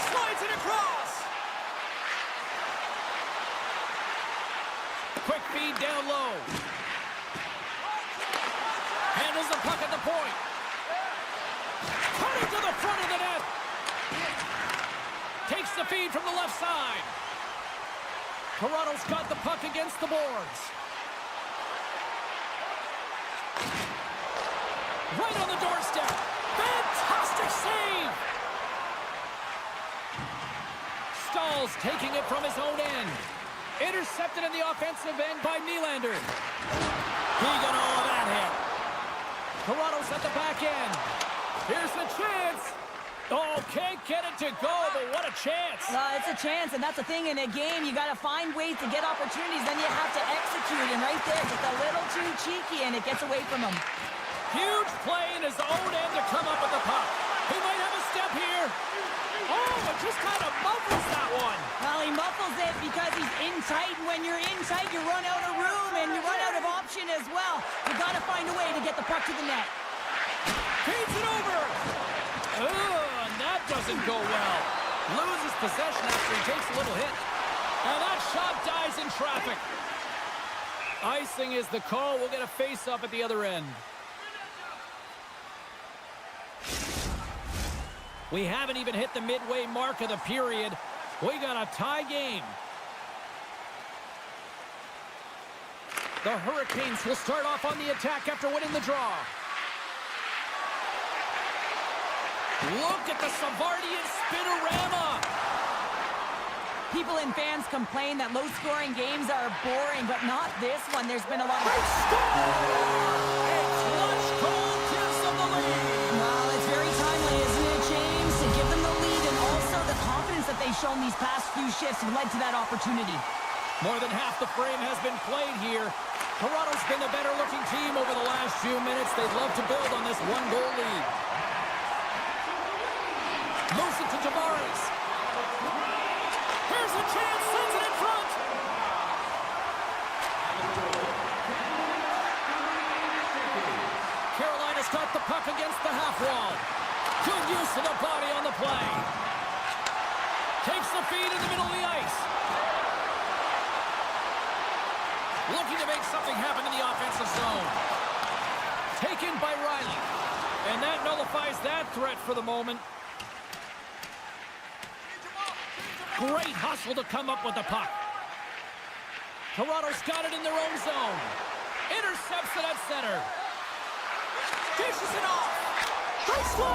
Slides it across. Quick feed down low. Handles the puck at the point. Cutting to the front of the net. Takes the feed from the left side. Toronto's got the puck against the boards. Right on the doorstep. Fantastic save. Stahl's taking it from his own end. Intercepted in the offensive end by Nylander. He got all of that hit. Toronto's at the back end. Here's the chance. Oh, can't get it to go, but what a chance. It's a chance, and that's the thing in a game. You got to find ways to get opportunities, then you have to execute. And right there, just a little too cheeky, and it gets away from him. Huge play in his own end to come up with the puck. He might have a step here. Oh, but just kind of muffles that one. Well, he muffles it because he's in tight, and when you're in tight, you run out of room, and you run out of option as well. You got to find a way to get the puck to the net. Feeds it over. And that doesn't go well. Loses possession after he takes a little hit. And that shot dies in traffic. Icing is the call. We'll get a face-up at the other end. We haven't even hit the midway mark of the period. We got a tie game. The Hurricanes will start off on the attack after winning the draw. Look at the Savardian spinorama. People and fans complain that low-scoring games are boring, but not this one. There's been a lot of... A clutch goal gives them the lead. Well, it's very timely, isn't it, James? To give them the lead, and also the confidence that they've shown these past few shifts have led to that opportunity. More than half the frame has been played here. Toronto's been the better-looking team over the last few minutes. They'd love to build on this one-goal lead. Moves it to Tavares. Here's a chance, sends it in front. Carolina's got the puck against the half wall. Good use of the body on the play. Takes the feed in the middle of the ice. Looking to make something happen in the offensive zone. Taken by Riley. And that nullifies that threat for the moment. Great hustle to come up with the puck. Toronto's got it in their own zone. Intercepts it at center. Dishes it off. They score!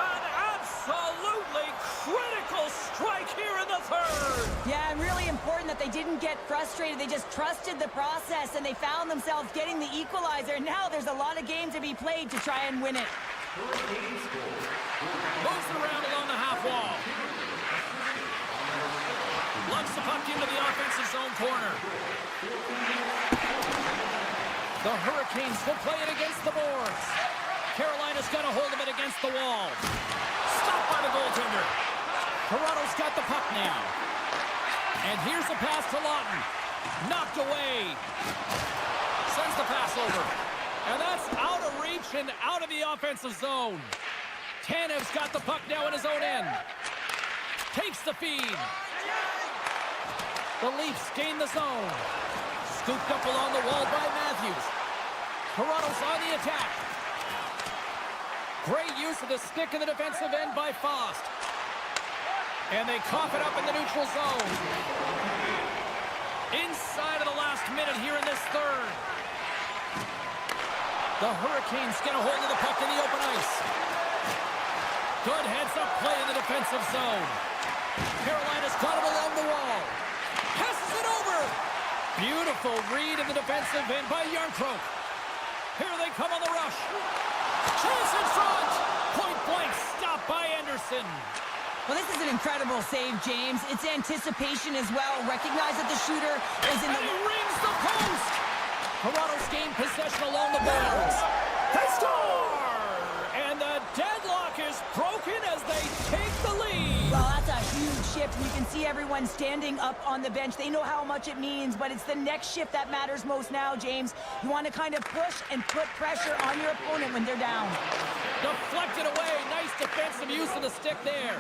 An absolutely critical strike here in the third. Yeah, and really important that they didn't get frustrated. They just trusted the process, and they found themselves getting the equalizer. Now there's a lot of game to be played to try and win it. Moves it around along the half wall. Lugs the puck into the offensive zone corner. The Hurricanes will play it against the boards. Carolina's got a hold of it against the wall. Stopped by the goaltender. Toronto's got the puck now. And here's the pass to Lawton. Knocked away. Sends the pass over. And that's out of reach and out of the offensive zone. Tanev's got the puck now in his own end. Takes the feed. The Leafs gain the zone. Scooped up along the wall by Matthews. Toronto's on the attack. Great use of the stick in the defensive end by Fost. And they cough it up in the neutral zone. Inside of the last minute here in this third. The Hurricanes get a hold of the puck in the open ice. Good heads-up play in the defensive zone. Carolina's got it along the wall. Passes it over. Beautiful read in the defensive end by Yarncroke. Here they come on the rush. Chase in front. Point blank stop by Anderson. Well, this is an incredible save, James. It's anticipation as well. Recognize that the shooter is in the... And he rings the post. Toronto's gained possession along the boards. They score! And the deadlock is broken as they take the lead. Well, that's a huge shift. You can see everyone standing up on the bench. They know how much it means, but it's the next shift that matters most now, James. You want to kind of push and put pressure on your opponent when they're down. Deflected away. Nice defensive use of the stick there.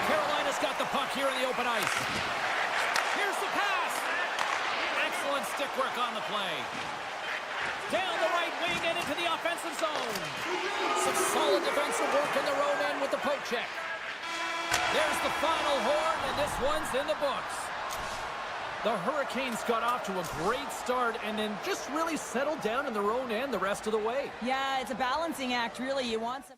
Carolina's got the puck here in the open ice. Here's the pass. Excellent stick work on the play. Down the right wing and into the offensive zone. Some solid defensive work in their own end with the poke check. There's the final horn, and this one's in the books. The Hurricanes got off to a great start and then just really settled down in their own end the rest of the way. Yeah, it's a balancing act, really. You want some...